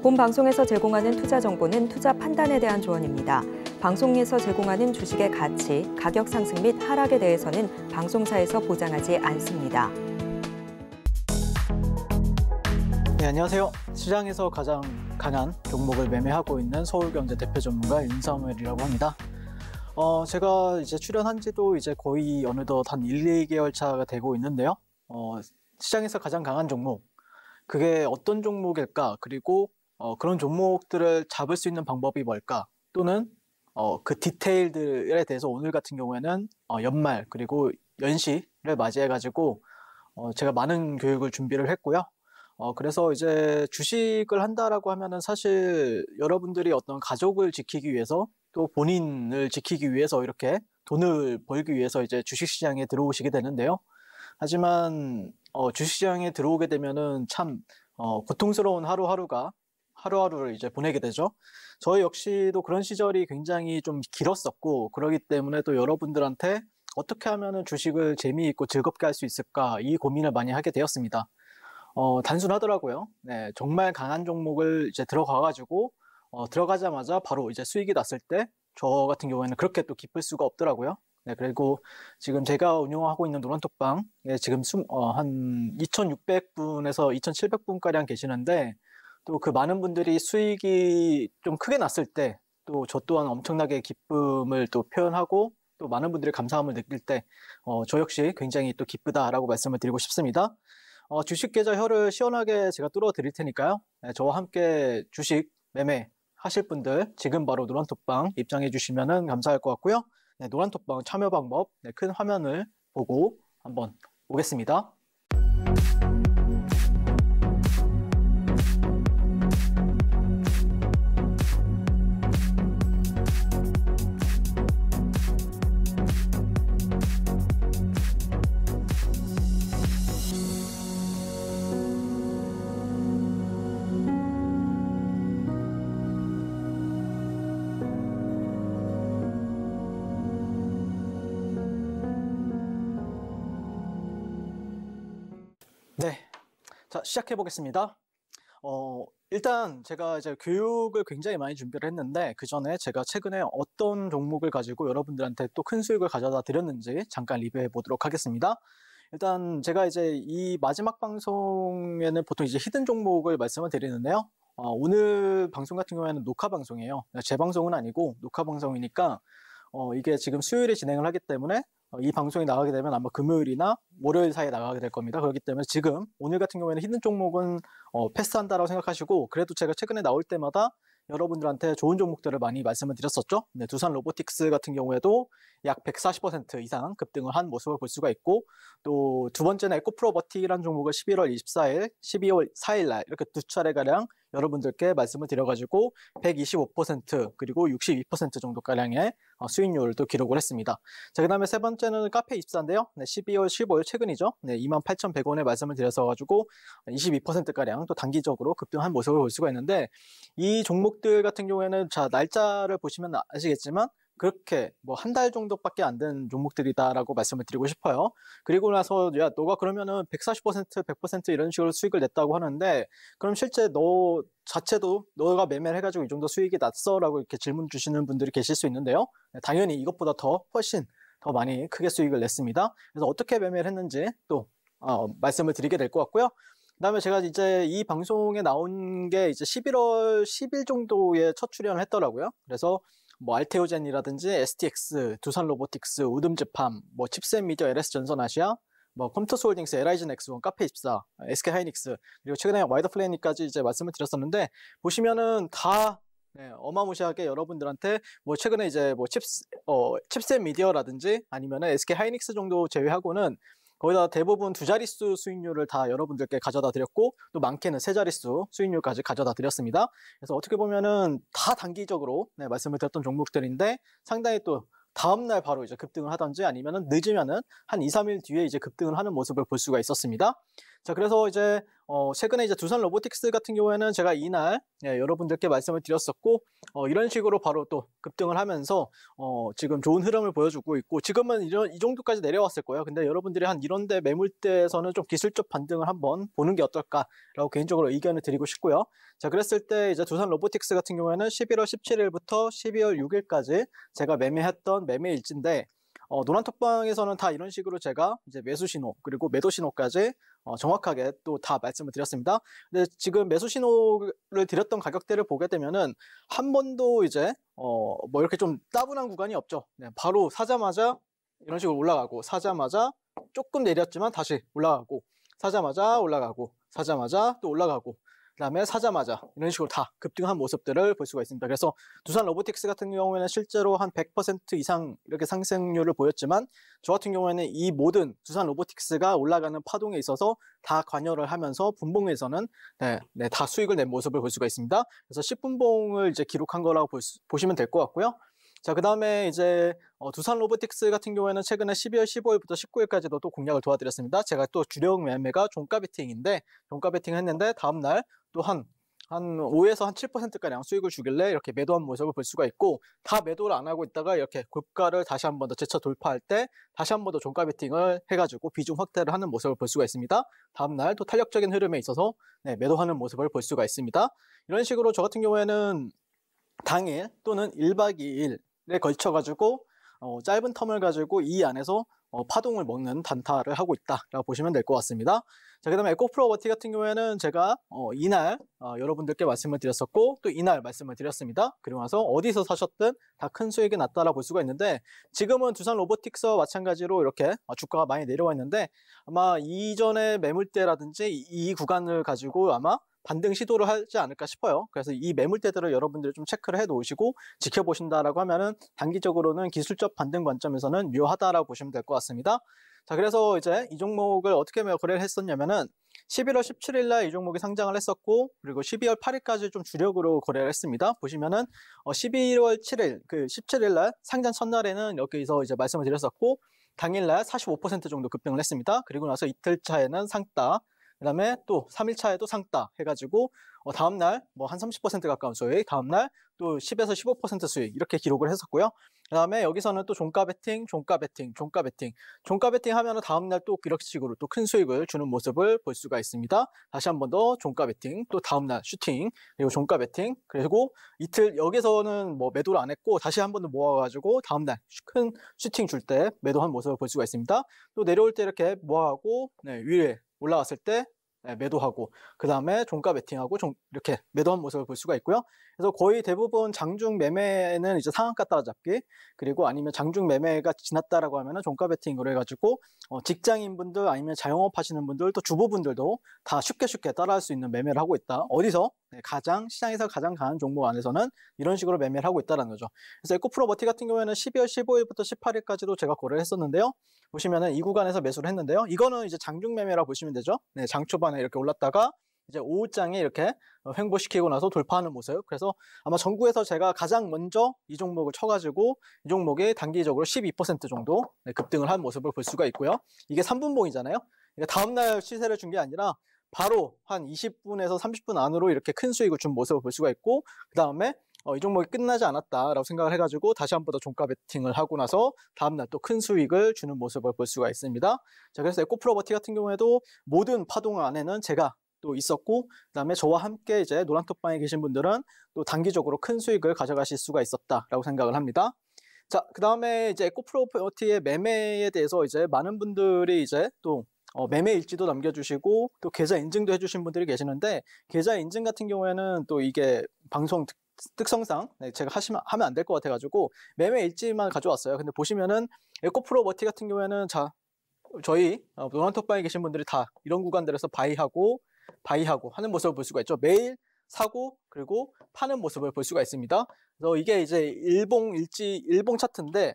본 방송에서 제공하는 투자 정보는 투자 판단에 대한 조언입니다. 방송에서 제공하는 주식의 가치, 가격 상승 및 하락에 대해서는 방송사에서 보장하지 않습니다. 네, 안녕하세요. 시장에서 가장 강한 종목을 매매하고 있는 서울경제 대표 전문가 윤사무엘이라고 합니다. 제가 이제 출연한 지도 이제 거의 어느덧 한 1, 2개월 차가 되고 있는데요. 시장에서 가장 강한 종목, 그게 어떤 종목일까? 그리고 그런 종목들을 잡을 수 있는 방법이 뭘까? 또는 그 디테일들에 대해서 오늘 같은 경우에는 연말 그리고 연시를 맞이해가지고 제가 많은 교육을 준비를 했고요. 그래서 이제 주식을 한다라고 하면은 사실 여러분들이 어떤 가족을 지키기 위해서 또 본인을 지키기 위해서 이렇게 돈을 벌기 위해서 이제 주식시장에 들어오시게 되는데요. 하지만 주식시장에 들어오게 되면은 참 고통스러운 하루하루를 이제 보내게 되죠. 저희 역시도 그런 시절이 굉장히 좀 길었었고, 그러기 때문에 또 여러분들한테 어떻게 하면은 주식을 재미있고 즐겁게 할 수 있을까, 이 고민을 많이 하게 되었습니다. 단순하더라고요. 네, 정말 강한 종목을 이제 들어가가지고 들어가자마자 바로 이제 수익이 났을 때 저 같은 경우에는 그렇게 또 기쁠 수가 없더라고요. 네, 그리고 지금 제가 운영하고 있는 노란톡방, 지금 한 2,600분에서 2,700분가량 계시는데, 또 그 많은 분들이 수익이 좀 크게 났을 때, 또 저 또한 엄청나게 기쁨을 또 표현하고, 또 많은 분들이 감사함을 느낄 때, 저 역시 굉장히 또 기쁘다라고 말씀을 드리고 싶습니다. 주식 계좌 혀를 시원하게 제가 뚫어 드릴 테니까요. 네, 저와 함께 주식 매매 하실 분들 지금 바로 노란톡방 입장해 주시면 감사할 것 같고요. 네, 노란톡방 참여 방법, 큰 화면을 보고 한번 보겠습니다. 네, 자, 시작해 보겠습니다. 일단 제가 이제 교육을 굉장히 많이 준비를 했는데, 그 전에 제가 최근에 어떤 종목을 가지고 여러분들한테 또 큰 수익을 가져다 드렸는지 잠깐 리뷰해 보도록 하겠습니다. 일단 제가 이제 이 마지막 방송에는 보통 이제 히든 종목을 말씀을 드리는데요. 오늘 방송 같은 경우에는 녹화 방송이에요. 제 방송은 아니고 녹화 방송이니까 이게 지금 수요일에 진행을 하기 때문에 이 방송이 나가게 되면 아마 금요일이나 월요일 사이에 나가게 될 겁니다. 그렇기 때문에 지금 오늘 같은 경우에는 히든 종목은 패스한다라고 생각하시고, 그래도 제가 최근에 나올 때마다 여러분들한테 좋은 종목들을 많이 말씀을 드렸었죠. 네, 두산 로보틱스 같은 경우에도 약 140% 이상 급등을 한 모습을 볼 수가 있고, 또 두 번째는 에코프로버티라는 종목을 11월 24일, 12월 4일 날 이렇게 두 차례가량 여러분들께 말씀을 드려가지고 125% 그리고 62% 정도가량의 수익률을 또 기록을 했습니다. 자, 그 다음에 세 번째는 카페24인데요. 네, 12월 15일 최근이죠. 네, 28,100원에 말씀을 드렸어가지고 22%가량 또 단기적으로 급등한 모습을 볼 수가 있는데, 이 종목들 같은 경우에는 자, 날짜를 보시면 아시겠지만 그렇게 뭐 한 달 정도밖에 안 된 종목들이다라고 말씀을 드리고 싶어요. 그리고 나서 야, 너가 그러면은 140%, 100% 이런 식으로 수익을 냈다고 하는데, 그럼 실제 너 자체도 너가 매매를 해가지고 이 정도 수익이 났어라고 이렇게 질문 주시는 분들이 계실 수 있는데요. 당연히 이것보다 훨씬 더 많이 크게 수익을 냈습니다. 그래서 어떻게 매매를 했는지 또 말씀을 드리게 될 것 같고요. 그다음에 제가 이제 이 방송에 나온 게 이제 11월 10일 정도에 첫 출연을 했더라고요. 그래서 뭐 알테오젠이라든지 STX, 두산 로보틱스, 우듬즈팜, 뭐 칩셋미디어, LS전선아시아, 뭐 컴투스홀딩스, LIG넥스원, 카페24, SK하이닉스, 그리고 최근에 와이더플래닛까지 이제 말씀을 드렸었는데, 보시면은 다 어마무시하게 여러분들한테 뭐 최근에 이제 뭐 칩셋미디어라든지 아니면은 SK하이닉스 정도 제외하고는 거의 다 대부분 두 자릿수 수익률을 다 여러분들께 가져다 드렸고, 또 많게는 세 자릿수 수익률까지 가져다 드렸습니다. 그래서 어떻게 보면은 다 단기적으로 말씀을 드렸던 종목들인데, 상당히 또 다음날 바로 이제 급등을 하던지 아니면은 늦으면은 한 2, 3일 뒤에 이제 급등을 하는 모습을 볼 수가 있었습니다. 자, 그래서 이제 최근에 이제 두산 로보틱스 같은 경우에는 제가 이날 여러분들께 말씀을 드렸었고 이런 식으로 바로 또 급등을 하면서 지금 좋은 흐름을 보여주고 있고 지금은 이 정도까지 내려왔을 거예요. 근데 여러분들이 한 이런데 매물대에서는 좀 기술적 반등을 한번 보는 게 어떨까라고 개인적으로 의견을 드리고 싶고요. 자, 그랬을 때 이제 두산 로보틱스 같은 경우에는 11월 17일부터 12월 6일까지 제가 매매했던 매매 일지인데 노란톡방에서는 다 이런 식으로 제가 이제 매수 신호 그리고 매도 신호까지 정확하게 또 다 말씀을 드렸습니다. 근데 지금 매수 신호를 드렸던 가격대를 보게 되면은 한 번도 이제 뭐 이렇게 좀 따분한 구간이 없죠. 네, 바로 사자마자 이런 식으로 올라가고 사자마자 조금 내렸지만 다시 올라가고 사자마자 올라가고 사자마자 또 올라가고 그다음에 사자마자 이런 식으로 다 급등한 모습들을 볼 수가 있습니다. 그래서 두산 로보틱스 같은 경우에는 실제로 한 100% 이상 이렇게 상승률을 보였지만 저 같은 경우에는 이 모든 두산 로보틱스가 올라가는 파동에 있어서 다 관여를 하면서 분봉에서는 다 수익을 낸 모습을 볼 수가 있습니다. 그래서 10분봉을 이제 기록한 거라고 보시면 될 것 같고요. 자, 그 다음에 이제 두산 로보틱스 같은 경우에는 최근에 12월 15일부터 19일까지도 또 공략을 도와드렸습니다. 제가 또 주력 매매가 종가 베팅인데 종가 베팅 했는데 다음날 또 한 5에서 한 7%가량 수익을 주길래 이렇게 매도한 모습을 볼 수가 있고 다 매도를 안 하고 있다가 이렇게 고가를 다시 한 번 더 재차 돌파할 때 다시 한 번 더 종가 베팅을 해가지고 비중 확대를 하는 모습을 볼 수가 있습니다. 다음날 또 탄력적인 흐름에 있어서 매도하는 모습을 볼 수가 있습니다. 이런 식으로 저 같은 경우에는 당일 또는 1박 2일에 걸쳐가지고 짧은 텀을 가지고 이 안에서 파동을 먹는 단타를 하고 있다라고 보시면 될 것 같습니다. 자, 그 다음에 에코프로버티 같은 경우에는 제가 이날 여러분들께 말씀을 드렸었고 또 이날 말씀을 드렸습니다. 그리고 나서 어디서 사셨든 다 큰 수익이 났다라고 볼 수가 있는데 지금은 두산 로보틱스와 마찬가지로 이렇게 주가가 많이 내려와 있는데 아마 이전의 매물대라든지 이 구간을 가지고 아마 반등 시도를 하지 않을까 싶어요. 그래서 이 매물대들을 여러분들이 좀 체크를 해 놓으시고 지켜보신다라고 하면은 단기적으로는 기술적 반등 관점에서는 유효하다라고 보시면 될 것 같습니다. 자, 그래서 이제 이 종목을 어떻게 거래를 했었냐면은 11월 17일 날 이 종목이 상장을 했었고 그리고 12월 8일까지 좀 주력으로 거래를 했습니다. 보시면은 11월 7일 그 17일 날 상장 첫날에는 여기서 이제 말씀을 드렸었고 당일날 45% 정도 급등을 했습니다. 그리고 나서 이틀 차에는 상따 그 다음에 또 3일차에도 상따 해가지고 다음날 뭐 한 30% 가까운 수익, 다음날 또 10에서 15% 수익 이렇게 기록을 했었고요. 그 다음에 여기서는 또 종가 베팅, 종가 베팅, 종가 베팅, 종가 베팅 하면은 다음날 또 이런 식으로 또 큰 수익을 주는 모습을 볼 수가 있습니다. 다시 한 번 더 종가 베팅, 또 다음날 슈팅, 그리고 종가 베팅, 그리고 이틀 여기서는 뭐 매도를 안 했고 다시 한 번 더 모아가지고 다음날 큰 슈팅 줄 때 매도한 모습을 볼 수가 있습니다. 또 내려올 때 이렇게 모아가고 위에 올라왔을 때 매도하고 그 다음에 종가 베팅하고 이렇게 매도한 모습을 볼 수가 있고요. 그래서 거의 대부분 장중 매매는 이제 상한가 따라잡기 그리고 아니면 장중 매매가 지났다라고 하면은 종가 베팅으로 해가지고 직장인분들 아니면 자영업 하시는 분들 또 주부분들도 다 쉽게 따라할 수 있는 매매를 하고 있다. 어디서? 시장에서 가장 강한 종목 안에서는 이런 식으로 매매를 하고 있다는 거죠. 그래서 에코프로버티 같은 경우에는 12월 15일부터 18일까지도 제가 거래를 했었는데요. 보시면은 이 구간에서 매수를 했는데요. 이거는 이제 장중 매매라 보시면 되죠. 장 초반에 이렇게 올랐다가 이제 오후장에 이렇게 횡보시키고 나서 돌파하는 모습. 그래서 아마 전국에서 제가 가장 먼저 이 종목을 쳐가지고 이 종목이 단기적으로 12% 정도 급등을 한 모습을 볼 수가 있고요. 이게 3분봉이잖아요. 그러니까 다음날 시세를 준 게 아니라 바로 한 20분에서 30분 안으로 이렇게 큰 수익을 준 모습을 볼 수가 있고 그 다음에 이 종목이 끝나지 않았다라고 생각을 해가지고 다시 한 번 더 종가 베팅을 하고 나서 다음날 또 큰 수익을 주는 모습을 볼 수가 있습니다. 자, 그래서 에코프로버티 같은 경우에도 모든 파동 안에는 제가 또 있었고 그다음에 저와 함께 이제 노란톡방에 계신 분들은 또 단기적으로 큰 수익을 가져가실 수가 있었다라고 생각을 합니다. 자, 그다음에 이제 에코프로버티의 매매에 대해서 이제 많은 분들이 이제 또 매매 일지도 남겨주시고 또 계좌 인증도 해주신 분들이 계시는데 계좌 인증 같은 경우에는 또 이게 방송 특성상 제가 하면 안 될 것 같아가지고 매매 일지만 가져왔어요. 근데 보시면은 에코프로버티 같은 경우에는 저희 노란톡방에 계신 분들이 다 이런 구간들에서 바이하고 하는 모습을 볼 수가 있죠. 매일 사고 그리고 파는 모습을 볼 수가 있습니다. 그래서 이게 이제 일봉 차트인데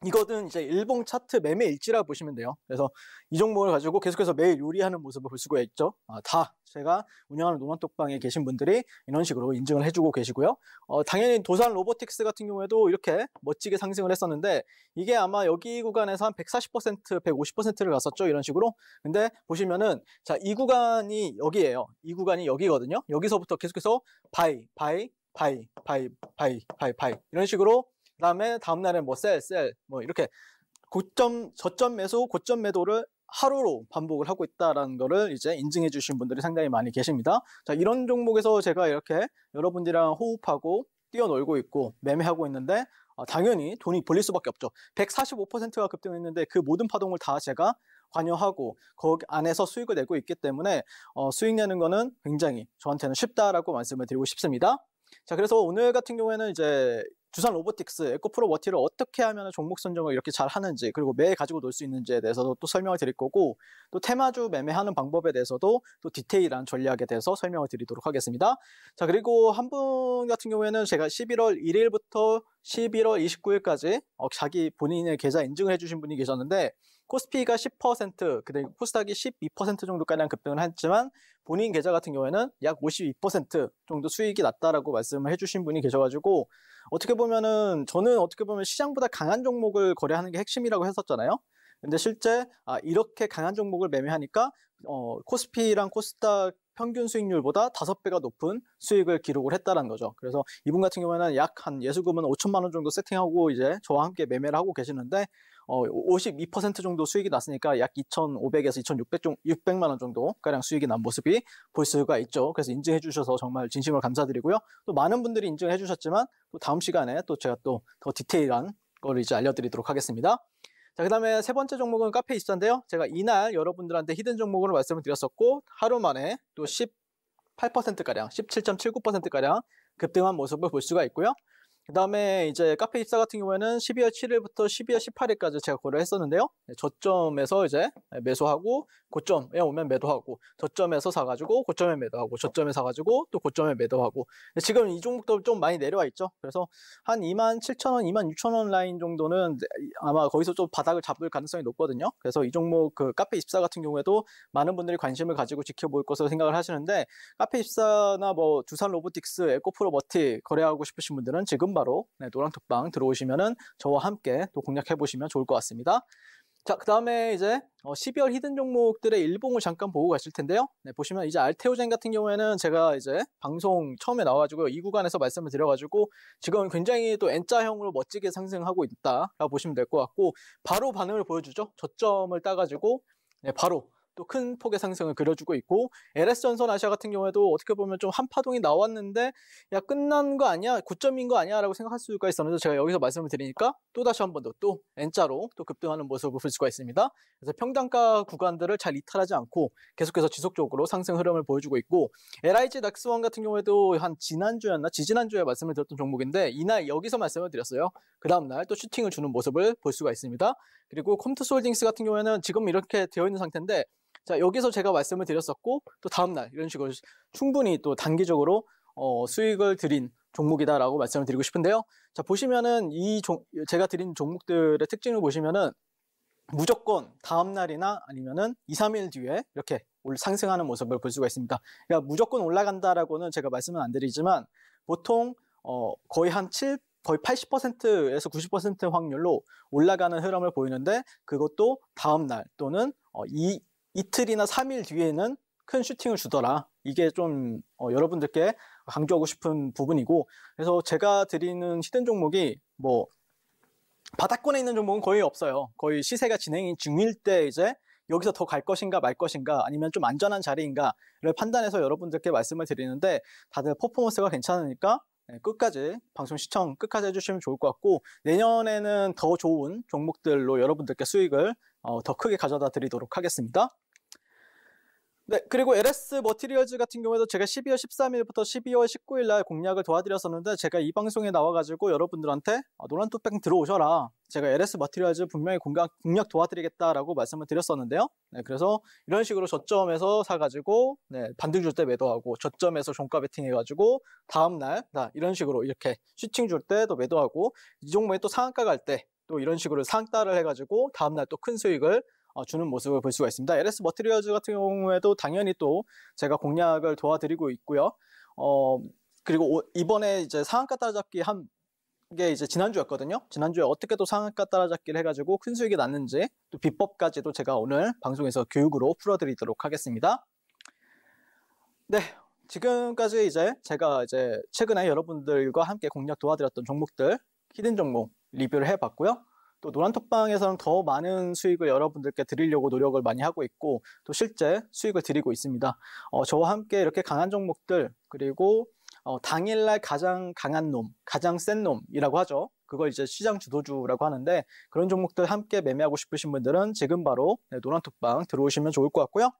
이거는 이제 일봉 차트 매매 일지라고 보시면 돼요. 그래서 이 종목을 가지고 계속해서 매일 요리하는 모습을 볼 수가 있죠. 다 제가 운영하는 노란톡방에 계신 분들이 이런 식으로 인증을 해주고 계시고요. 당연히 도산 로보틱스 같은 경우에도 이렇게 멋지게 상승을 했었는데 이게 아마 여기 구간에서 한 140%, 150%를 갔었죠. 이런 식으로. 근데 보시면은 자, 이 구간이 여기예요. 이 구간이 여기거든요. 여기서부터 계속해서 바이 이런 식으로 그다음에 다음날에 뭐 셀 뭐 이렇게 저점 매수, 고점 매도를 하루로 반복을 하고 있다라는 거를 이제 인증해 주신 분들이 상당히 많이 계십니다. 자, 이런 종목에서 제가 이렇게 여러분들이랑 호흡하고 뛰어놀고 있고 매매하고 있는데 당연히 돈이 벌릴 수밖에 없죠. 145%가 급등했는데 그 모든 파동을 다 제가 관여하고 거기 안에서 수익을 내고 있기 때문에 수익 내는 거는 굉장히 저한테는 쉽다라고 말씀을 드리고 싶습니다. 자, 그래서 오늘 같은 경우에는 이제 두산 로보틱스, 에코프로 워티를 어떻게 하면 종목 선정을 이렇게 잘 하는지, 그리고 매일 가지고 놀 수 있는지에 대해서도 또 설명을 드릴 거고, 또 테마주 매매하는 방법에 대해서도 또 디테일한 전략에 대해서 설명을 드리도록 하겠습니다. 자, 그리고 한 분 같은 경우에는 제가 11월 1일부터 11월 29일까지 자기 본인의 계좌 인증을 해주신 분이 계셨는데, 코스피가 10%, 그리고 코스닥이 12% 정도가량 급등을 했지만 본인 계좌 같은 경우에는 약 52% 정도 수익이 났다라고 말씀을 해주신 분이 계셔가지고 어떻게 보면은 저는 어떻게 보면 시장보다 강한 종목을 거래하는 게 핵심이라고 했었잖아요. 근데 실제 이렇게 강한 종목을 매매하니까 코스피랑 코스닥 평균 수익률보다 5배가 높은 수익을 기록을 했다는 거죠. 그래서 이분 같은 경우에는 약 한 예수금은 5천만 원 정도 세팅하고 이제 저와 함께 매매를 하고 계시는데 52% 정도 수익이 났으니까 약 2,500에서 2,600만 원 정도 가량 수익이 난 모습이 볼 수가 있죠. 그래서 인증해 주셔서 정말 진심으로 감사드리고요. 또 많은 분들이 인증해 주셨지만 또 다음 시간에 또 제가 또 더 디테일한 걸 이제 알려드리도록 하겠습니다. 자, 그 다음에 세 번째 종목은 카페24인데요. 제가 이날 여러분들한테 히든 종목으로 말씀을 드렸었고 하루 만에 또 18%가량, 17.79%가량 급등한 모습을 볼 수가 있고요. 그 다음에 이제 카페24 같은 경우에는 12월 7일부터 12월 18일까지 제가 거래를 했었는데요. 저점에서 이제 매수하고 고점에 오면 매도하고 저점에서 사가지고 고점에 매도하고 저점에 사가지고 또 고점에 매도하고 지금 이 종목도 좀 많이 내려와 있죠. 그래서 한 27,000원, 26,000원 라인 정도는 아마 거기서 좀 바닥을 잡을 가능성이 높거든요. 그래서 이 종목 그 카페24 같은 경우에도 많은 분들이 관심을 가지고 지켜볼 것으로 생각을 하시는데 카페24나 뭐 두산 로보틱스, 에코프로 머티 거래하고 싶으신 분들은 지금 바로 노란톡방 들어오시면은 저와 함께 또 공략해 보시면 좋을 것 같습니다. 자, 그 다음에 이제 12월 히든 종목들의 일봉을 잠깐 보고 가실 텐데요. 보시면 이제 알테오젠 같은 경우에는 제가 이제 방송 처음에 나와가지고 이 구간에서 말씀을 드려가지고 지금 굉장히 또 N자형으로 멋지게 상승하고 있다라고 보시면 될 것 같고 바로 반응을 보여주죠. 저점을 따가지고 바로 또 큰 폭의 상승을 그려주고 있고 LS전선 아시아 같은 경우에도 어떻게 보면 좀 한파동이 나왔는데 야 끝난 거 아니야? 고점인 거 아니야? 라고 생각할 수가 있었는데 제가 여기서 말씀을 드리니까 또다시 한 번 더 또 N자로 또 급등하는 모습을 볼 수가 있습니다. 그래서 평단가 구간들을 잘 이탈하지 않고 계속해서 지속적으로 상승 흐름을 보여주고 있고 LIG 넥스원 같은 경우에도 한 지난주였나? 지지난주에 말씀을 드렸던 종목인데 이날 여기서 말씀을 드렸어요. 그 다음날 또 슈팅을 주는 모습을 볼 수가 있습니다. 그리고 컴투스홀딩스 같은 경우에는 지금 이렇게 되어 있는 상태인데 자, 여기서 제가 말씀을 드렸었고 또 다음날 이런 식으로 충분히 또 단기적으로 수익을 드린 종목이다라고 말씀을 드리고 싶은데요. 자, 보시면은 제가 드린 종목들의 특징을 보시면은 무조건 다음날이나 아니면은 2, 3일 뒤에 이렇게 상승하는 모습을 볼 수가 있습니다. 그러니까 무조건 올라간다라고는 제가 말씀은 안 드리지만 보통 거의 80%에서 90% 확률로 올라가는 흐름을 보이는데 그것도 다음날 또는 이틀이나 3일 뒤에는 큰 슈팅을 주더라. 이게 좀 여러분들께 강조하고 싶은 부분이고 그래서 제가 드리는 히든 종목이 뭐 바닥권에 있는 종목은 거의 없어요. 거의 시세가 진행 중일 때 이제 여기서 더 갈 것인가 말 것인가 아니면 좀 안전한 자리인가를 판단해서 여러분들께 말씀을 드리는데 다들 퍼포먼스가 괜찮으니까 끝까지 방송 시청 끝까지 해주시면 좋을 것 같고 내년에는 더 좋은 종목들로 여러분들께 수익을 더 크게 가져다 드리도록 하겠습니다. 네, 그리고 LS 머티리얼즈 같은 경우에도 제가 12월 13일부터 12월 19일 날 공략을 도와드렸었는데 제가 이 방송에 나와가지고 여러분들한테 노란톡방 들어오셔라. 제가 LS 머티리얼즈 분명히 공략 도와드리겠다라고 말씀을 드렸었는데요. 네, 그래서 이런 식으로 저점에서 사가지고 반등 줄 때 매도하고 저점에서 종가 베팅 해가지고 다음날 이런 식으로 이렇게 슈팅 줄 때 또 매도하고 이 종목에 또 상한가 갈 때 또 이런 식으로 상따를 해가지고 다음날 또 큰 수익을 주는 모습을 볼 수가 있습니다. LS 머티리얼즈 같은 경우에도 당연히 또 제가 공략을 도와드리고 있고요. 그리고 이번에 이제 상한가 따라잡기 한 게 이제 지난주였거든요. 지난주에 어떻게 또 상한가 따라잡기를 해가지고 큰 수익이 났는지 또 비법까지도 제가 오늘 방송에서 교육으로 풀어드리도록 하겠습니다. 네, 지금까지 이제 제가 최근에 여러분들과 함께 공략 도와드렸던 종목들, 히든 종목 리뷰를 해봤고요. 또 노란톡방에서는 더 많은 수익을 여러분들께 드리려고 노력을 많이 하고 있고 또 실제 수익을 드리고 있습니다. 저와 함께 이렇게 강한 종목들, 그리고 당일날 가장 강한 놈, 가장 센 놈이라고 하죠. 그걸 이제 시장 주도주라고 하는데, 그런 종목들 함께 매매하고 싶으신 분들은 지금 바로 노란톡방 들어오시면 좋을 것 같고요.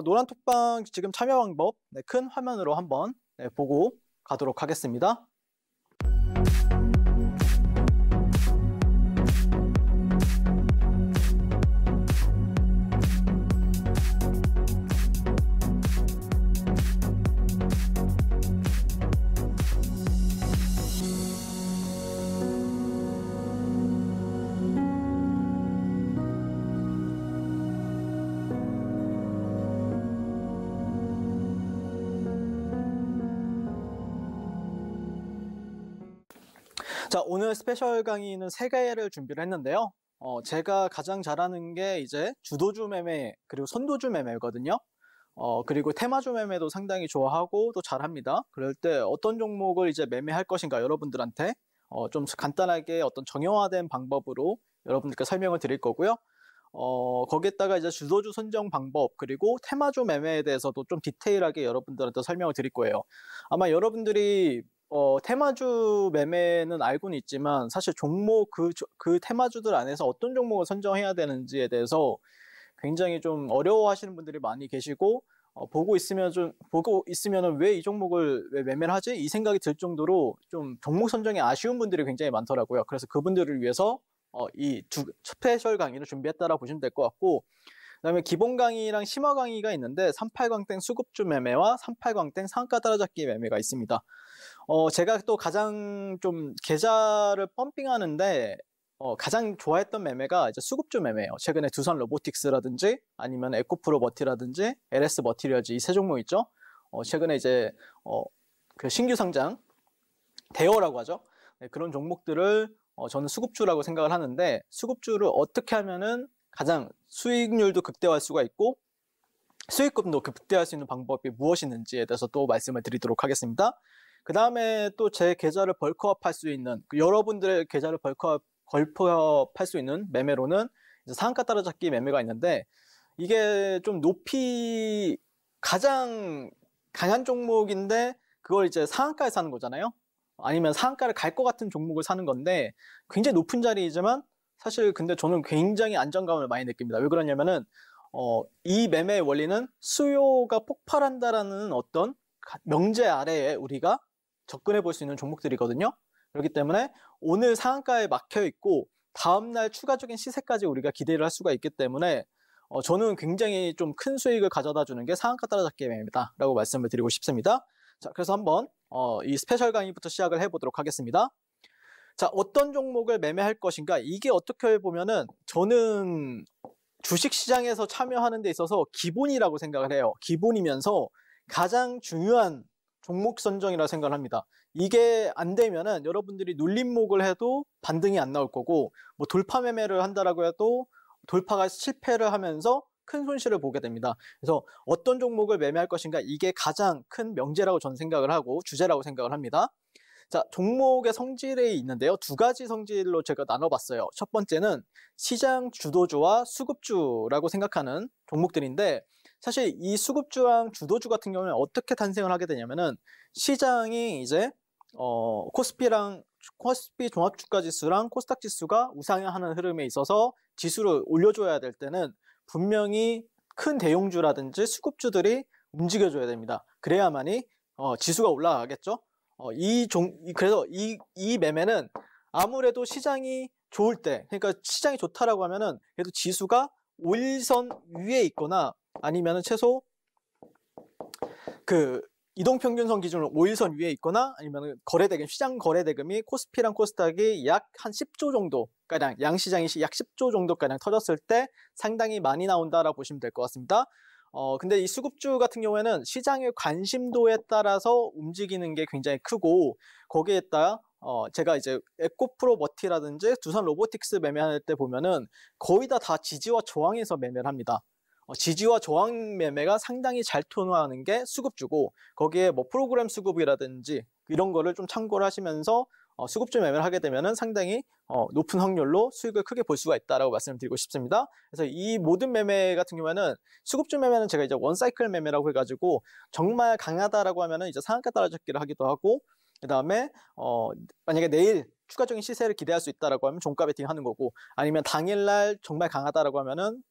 노란톡방 지금 참여 방법 큰 화면으로 한번 보고 가도록 하겠습니다. 자, 오늘 스페셜 강의는 3개를 준비를 했는데요. 제가 가장 잘하는 게 이제 주도주 매매, 그리고 선도주 매매거든요. 그리고 테마주 매매도 상당히 좋아하고 또 잘합니다. 그럴 때 어떤 종목을 이제 매매할 것인가 여러분들한테 좀 간단하게 어떤 정형화된 방법으로 여러분들께 설명을 드릴 거고요. 거기에다가 이제 주도주 선정 방법, 그리고 테마주 매매에 대해서도 좀 디테일하게 여러분들한테 설명을 드릴 거예요. 아마 여러분들이 테마주 매매는 알고는 있지만 사실 종목 그 테마주들 안에서 어떤 종목을 선정해야 되는지에 대해서 굉장히 좀 어려워하시는 분들이 많이 계시고, 보고 있으면은 왜 이 종목을 왜 매매를 하지? 이 생각이 들 정도로 좀 종목 선정이 아쉬운 분들이 굉장히 많더라고요. 그래서 그분들을 위해서 이 스페셜 강의를 준비했다라고 보시면 될 것 같고, 그다음에 기본 강의랑 심화 강의가 있는데 38광땡 수급주 매매와 38광땡 상가 따라잡기 매매가 있습니다. 제가 또 가장 좀 계좌를 펌핑하는데 가장 좋아했던 매매가 이제 수급주 매매예요. 최근에 두산 로보틱스라든지 아니면 에코프로 머티라든지 LS 머티리얼즈 이 세 종목 있죠. 최근에 이제 그 신규 상장 대어라고 하죠. 네, 그런 종목들을 저는 수급주라고 생각을 하는데, 수급주를 어떻게 하면은 가장 수익률도 극대화할 수가 있고 수익금도 극대화할 수 있는 방법이 무엇이는지에 대해서 또 말씀을 드리도록 하겠습니다. 그 다음에 또 제 계좌를 벌크업할 수 있는, 여러분들의 계좌를 벌크업할 수 있는 매매로는 이제 상한가 따라잡기 매매가 있는데, 이게 좀 높이 가장 강한 종목인데 그걸 이제 상한가에 사는 거잖아요. 아니면 상한가를 갈 것 같은 종목을 사는 건데 굉장히 높은 자리이지만 사실 근데 저는 굉장히 안정감을 많이 느낍니다. 왜 그러냐면은 이 매매의 원리는 수요가 폭발한다라는 어떤 명제 아래에 우리가 접근해 볼 수 있는 종목들이거든요. 그렇기 때문에 오늘 상한가에 막혀 있고 다음날 추가적인 시세까지 우리가 기대를 할 수가 있기 때문에 저는 굉장히 좀 큰 수익을 가져다 주는 게 상한가 따라잡기 매매다 라고 말씀을 드리고 싶습니다. 자, 그래서 한번 이 스페셜 강의부터 시작을 해보도록 하겠습니다. 자, 어떤 종목을 매매할 것인가, 이게 어떻게 보면은 저는 주식시장에서 참여하는 데 있어서 기본이라고 생각을 해요. 기본이면서 가장 중요한 종목 선정이라고 생각을 합니다. 이게 안 되면은 여러분들이 눌림목을 해도 반등이 안 나올 거고, 뭐 돌파 매매를 한다라고 해도 돌파가 실패를 하면서 큰 손실을 보게 됩니다. 그래서 어떤 종목을 매매할 것인가, 이게 가장 큰 명제라고 저는 생각을 하고 주제라고 생각을 합니다. 자, 종목의 성질이 있는데요. 2가지 성질로 제가 나눠봤어요. 첫 번째는 시장 주도주와 수급주라고 생각하는 종목들인데, 사실 이 수급주랑 주도주 같은 경우는 어떻게 탄생을 하게 되냐면은, 시장이 이제 코스피 종합주가지수랑 코스닥 지수가 우상향하는 흐름에 있어서 지수를 올려줘야 될 때는 분명히 큰 대용주라든지 수급주들이 움직여줘야 됩니다. 그래야만이 지수가 올라가겠죠. 그래서 이 매매는 아무래도 시장이 좋을 때, 그러니까 시장이 좋다라고 하면은 그래도 지수가 5일선 위에 있거나 아니면은 최소 그 이동평균선 기준으로 5일선 위에 있거나 아니면 거래대금, 시장 거래대금이 코스피랑 코스닥이 약 한 10조 정도가량, 양시장이 약 10조 정도가량 터졌을 때 상당히 많이 나온다라고 보시면 될 것 같습니다. 근데 이 수급주 같은 경우에는 시장의 관심도에 따라서 움직이는 게 굉장히 크고, 거기에 따라 제가 이제 에코프로 머티라든지 두산 로보틱스 매매할 때 보면은 거의 다 지지와 저항에서 매매를 합니다. 지지와 저항 매매가 상당히 잘 통하는 게 수급주고, 거기에 뭐 프로그램 수급이라든지 이런 거를 좀 참고를 하시면서 수급주 매매를 하게 되면은 상당히 높은 확률로 수익을 크게 볼 수가 있다라고 말씀을 드리고 싶습니다. 그래서 이 모든 매매 같은 경우에는, 수급주 매매는 제가 이제 원사이클 매매라고 해가지고 정말 강하다라고 하면은 이제 상한가 따라잡기를 하기도 하고, 그 다음에 만약에 내일 추가적인 시세를 기대할 수 있다라고 하면 종가 베팅 하는 거고, 아니면 당일날 정말 강하다라고 하면은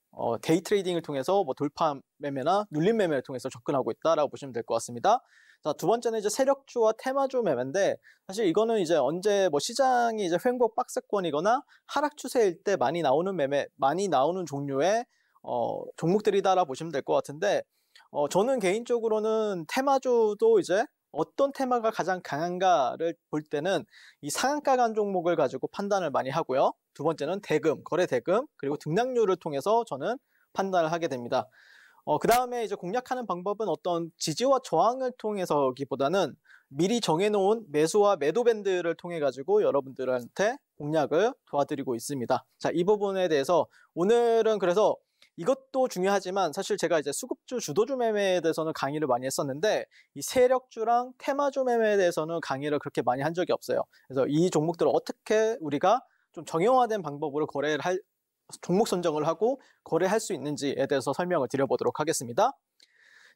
데이 트레이딩을 통해서 뭐 돌파 매매나 눌림 매매를 통해서 접근하고 있다라고 보시면 될 것 같습니다. 자, 두 번째는 이제 세력주와 테마주 매매인데, 사실 이거는 이제 언제 뭐 시장이 이제 횡보 박스권이거나 하락 추세일 때 많이 나오는 매매, 많이 나오는 종류의 종목들이다라고 보시면 될 것 같은데, 저는 개인적으로는 테마주도 이제 어떤 테마가 가장 강한가를 볼 때는 이 상한가 간 종목을 가지고 판단을 많이 하고요. 두 번째는 대금, 거래 대금, 그리고 등락률을 통해서 저는 판단을 하게 됩니다. 그 다음에 이제 공략하는 방법은 어떤 지지와 저항을 통해서기보다는 미리 정해놓은 매수와 매도 밴드를 통해 가지고 여러분들한테 공략을 도와드리고 있습니다. 자, 이 부분에 대해서 오늘은 그래서 이것도 중요하지만, 사실 제가 이제 수급주, 주도주 매매에 대해서는 강의를 많이 했었는데, 이 세력주랑 테마주 매매에 대해서는 강의를 그렇게 많이 한 적이 없어요. 그래서 이 종목들을 어떻게 우리가 좀 정형화된 방법으로 종목 선정을 하고 거래할 수 있는지에 대해서 설명을 드려보도록 하겠습니다.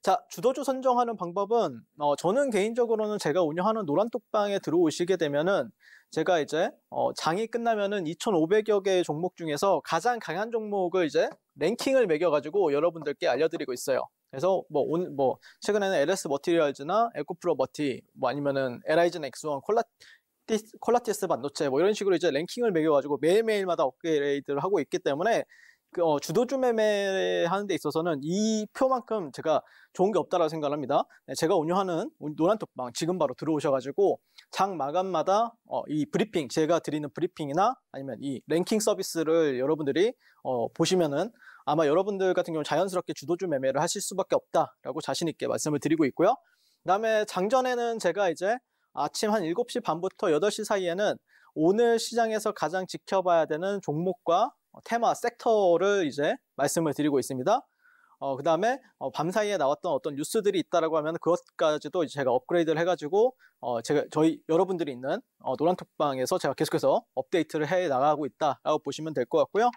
자, 주도주 선정하는 방법은 저는 개인적으로는 제가 운영하는 노란톡방에 들어오시게 되면은 제가 이제 장이 끝나면은 2,500여 개의 종목 중에서 가장 강한 종목을 이제 랭킹을 매겨가지고 여러분들께 알려드리고 있어요. 그래서 뭐 최근에는 LS 머티리얼즈나 에코프로 머티, 뭐 아니면은 LI전 X1, 콜라티스 반도체, 뭐 이런 식으로 이제 랭킹을 매겨가지고 매일매일마다 업그레이드를 하고 있기 때문에 주도주 매매하는 데 있어서는 이 표만큼 제가 좋은 게 없다라고 생각을 합니다. 제가 운영하는 노란톡방 지금 바로 들어오셔가지고 장 마감마다 이 브리핑, 제가 드리는 브리핑이나 아니면 이 랭킹 서비스를 여러분들이 보시면은 아마 여러분들 같은 경우는 자연스럽게 주도주 매매를 하실 수밖에 없다라고 자신 있게 말씀을 드리고 있고요. 그 다음에 장전에는 제가 이제 아침 한 7시 반부터 8시 사이에는 오늘 시장에서 가장 지켜봐야 되는 종목과 테마, 섹터를 이제 말씀을 드리고 있습니다. 그 다음에 밤사이에 나왔던 어떤 뉴스들이 있다라고 하면 그것까지도 이제 제가 업그레이드를 해가지고 저희 여러분들이 있는 노란톡방에서 제가 계속해서 업데이트를 해 나가고 있다라고 보시면 될 것 같고요.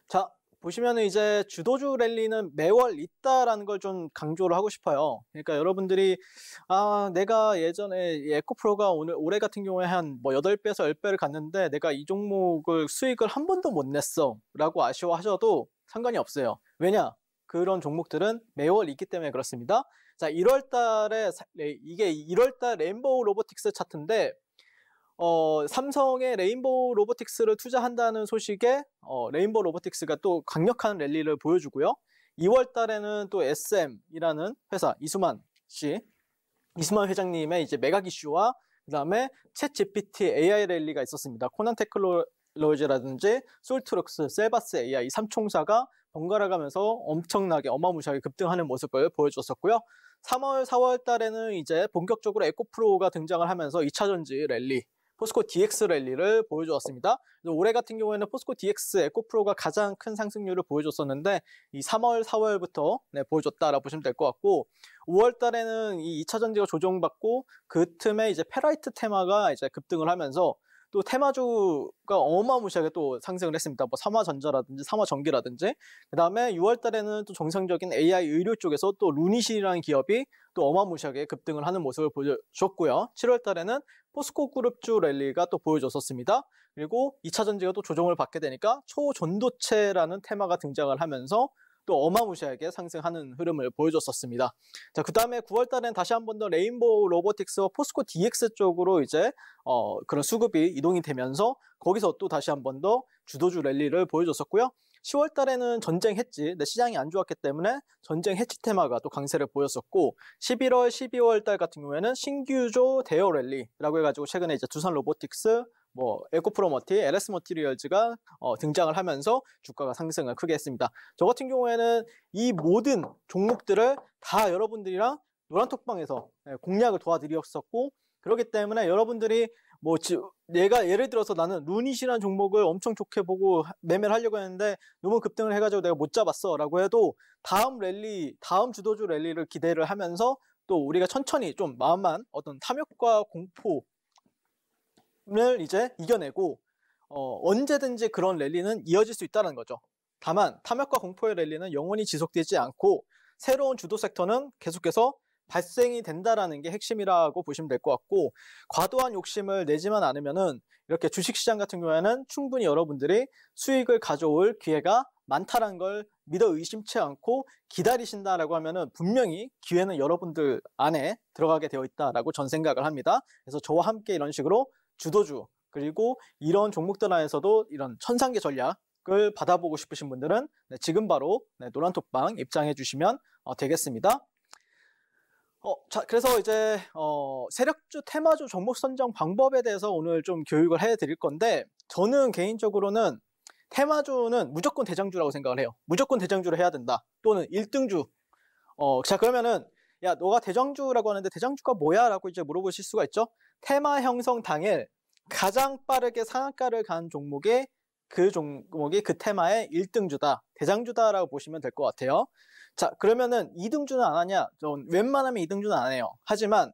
자, 보시면은 이제 주도주 랠리는 매월 있다라는 걸 좀 강조를 하고 싶어요. 그러니까 여러분들이 내가 예전에 에코프로가 올해 같은 경우에 한 뭐 8배에서 10배를 갔는데 내가 이 종목을 수익을 한 번도 못 냈어 라고 아쉬워하셔도 상관이 없어요. 왜냐? 그런 종목들은 매월 있기 때문에 그렇습니다. 자, 1월달에 이게 1월달 레인보우 로보틱스 차트인데 삼성의 레인보우 로보틱스를 투자한다는 소식에 레인보우 로보틱스가 또 강력한 랠리를 보여주고요. 2월 달에는 또 SM이라는 회사, 이수만 회장님의 이제 매각 이슈와 그다음에 챗 GPT AI 랠리가 있었습니다. 코난 테크놀로지라든지 솔트록스, 셀바스 AI 이 3총사가 번갈아 가면서 엄청나게 어마무시하게 급등하는 모습을 보여줬었고요. 3월, 4월 달에는 이제 본격적으로 에코프로가 등장을 하면서 2차 전지 랠리, 포스코 DX 랠리를 보여주었습니다. 올해 같은 경우에는 포스코 DX, 에코프로가 가장 큰 상승률을 보여줬었는데 이 3월, 4월부터 보여줬다라고 보시면 될 것 같고, 5월 달에는 이 2차 전지가 조정받고 그 틈에 이제 페라이트 테마가 이제 급등을 하면서 또 테마주가 어마무시하게 또 상승을 했습니다. 뭐 삼화전자라든지 삼화전기라든지. 그 다음에 6월 달에는 또 정상적인 AI 의료 쪽에서 또 루닛이라는 기업이 또 어마무시하게 급등을 하는 모습을 보여줬고요. 7월 달에는 포스코 그룹주 랠리가 또 보여줬었습니다. 그리고 2차 전지가 또 조정을 받게 되니까 초전도체라는 테마가 등장을 하면서 또 어마무시하게 상승하는 흐름을 보여줬었습니다. 자, 그 다음에 9월 달엔 다시 한 번 더 레인보우 로보틱스와 포스코 DX 쪽으로 이제 그런 수급이 이동이 되면서 거기서 또 다시 한 번 더 주도주 랠리를 보여줬었고요. 10월 달에는 전쟁했지. 근데 시장이 안 좋았기 때문에 전쟁 해치 테마가 또 강세를 보였었고 11월, 12월 달 같은 경우에는 신규조 대여 랠리라고 해가지고 최근에 이제 두산 로보틱스, 뭐 에코프로머티, LS 머티리얼즈가 등장을 하면서 주가가 상승을 크게 했습니다. 저 같은 경우에는 이 모든 종목들을 다 여러분들이랑 노란톡방에서 공략을 도와드렸었고 그렇기 때문에 여러분들이 뭐 내가 예를 들어서 나는 루닛이라는 종목을 엄청 좋게 보고 매매를 하려고 했는데 너무 급등을 해가지고 내가 못 잡았어 라고 해도 다음 랠리, 다음 주도주 랠리를 기대를 하면서 또 우리가 천천히 좀 마음만 어떤 탐욕과 공포를 이제 이겨내고 언제든지 그런 랠리는 이어질 수 있다는 거죠. 다만 탐욕과 공포의 랠리는 영원히 지속되지 않고 새로운 주도 섹터는 계속해서 발생이 된다라는 게 핵심이라고 보시면 될 것 같고 과도한 욕심을 내지만 않으면은 이렇게 주식시장 같은 경우에는 충분히 여러분들이 수익을 가져올 기회가 많다는 걸 믿어 의심치 않고 기다리신다라고 하면은 분명히 기회는 여러분들 안에 들어가게 되어 있다라고 전 생각을 합니다. 그래서 저와 함께 이런 식으로 주도주 그리고 이런 종목들 안에서도 이런 천상계 전략을 받아보고 싶으신 분들은 지금 바로 노란톡방 입장해 주시면 되겠습니다. 자, 그래서 이제 세력주, 테마주 종목 선정 방법에 대해서 오늘 좀 교육을 해드릴 건데 저는 개인적으로는 테마주는 무조건 대장주라고 생각을 해요. 무조건 대장주를 해야 된다. 또는 1등주. 자, 그러면은 야, 너가 대장주라고 하는데 대장주가 뭐야? 라고 이제 물어보실 수가 있죠. 테마 형성 당일 가장 빠르게 상한가를 간 종목이 그 테마의 1등주다. 대장주다라고 보시면 될 것 같아요. 자, 그러면은 2등주는 안 하냐? 전 웬만하면 2등주는 안 해요. 하지만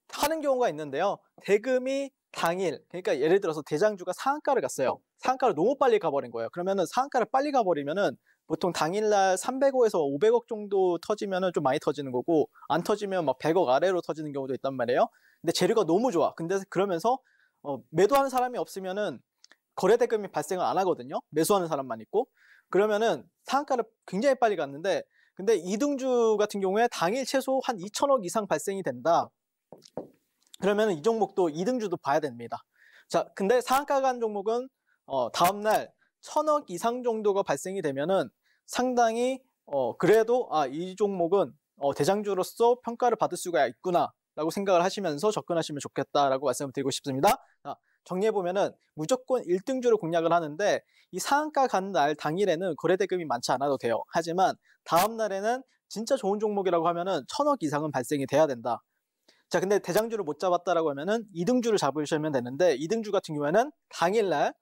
하는 경우가 있는데요. 대금이 당일, 그러니까 예를 들어서 대장주가 상한가를 갔어요. 상한가를 너무 빨리 가버린 거예요. 그러면은 상한가를 빨리 가버리면은 보통 당일날 300억에서 500억 정도 터지면은 좀 많이 터지는 거고 안 터지면 막 100억 아래로 터지는 경우도 있단 말이에요. 근데 재료가 너무 좋아. 근데 그러면서 매도하는 사람이 없으면은 거래 대금이 발생을 안 하거든요. 매수하는 사람만 있고. 그러면은 상한가를 굉장히 빨리 갔는데 근데 2등주 같은 경우에 당일 최소 한 2천억 이상 발생이 된다. 그러면은 이 종목도 2등주도 봐야 됩니다. 자, 근데 상한가 간 종목은 다음날 1,000억 이상 정도가 발생이 되면은 상당히 그래도 이 종목은 대장주로서 평가를 받을 수가 있구나 라고 생각을 하시면서 접근하시면 좋겠다라고 말씀을 드리고 싶습니다. 자, 정리해보면은 무조건 1등주를 공략을 하는데 이 상한가 간 날 당일에는 거래 대금이 많지 않아도 돼요. 하지만 다음 날에는 진짜 좋은 종목이라고 하면은 1,000억 이상은 발생이 돼야 된다. 자, 근데 대장주를 못 잡았다라고 하면은 2등주를 잡으시면 되는데 2등주 같은 경우에는 당일날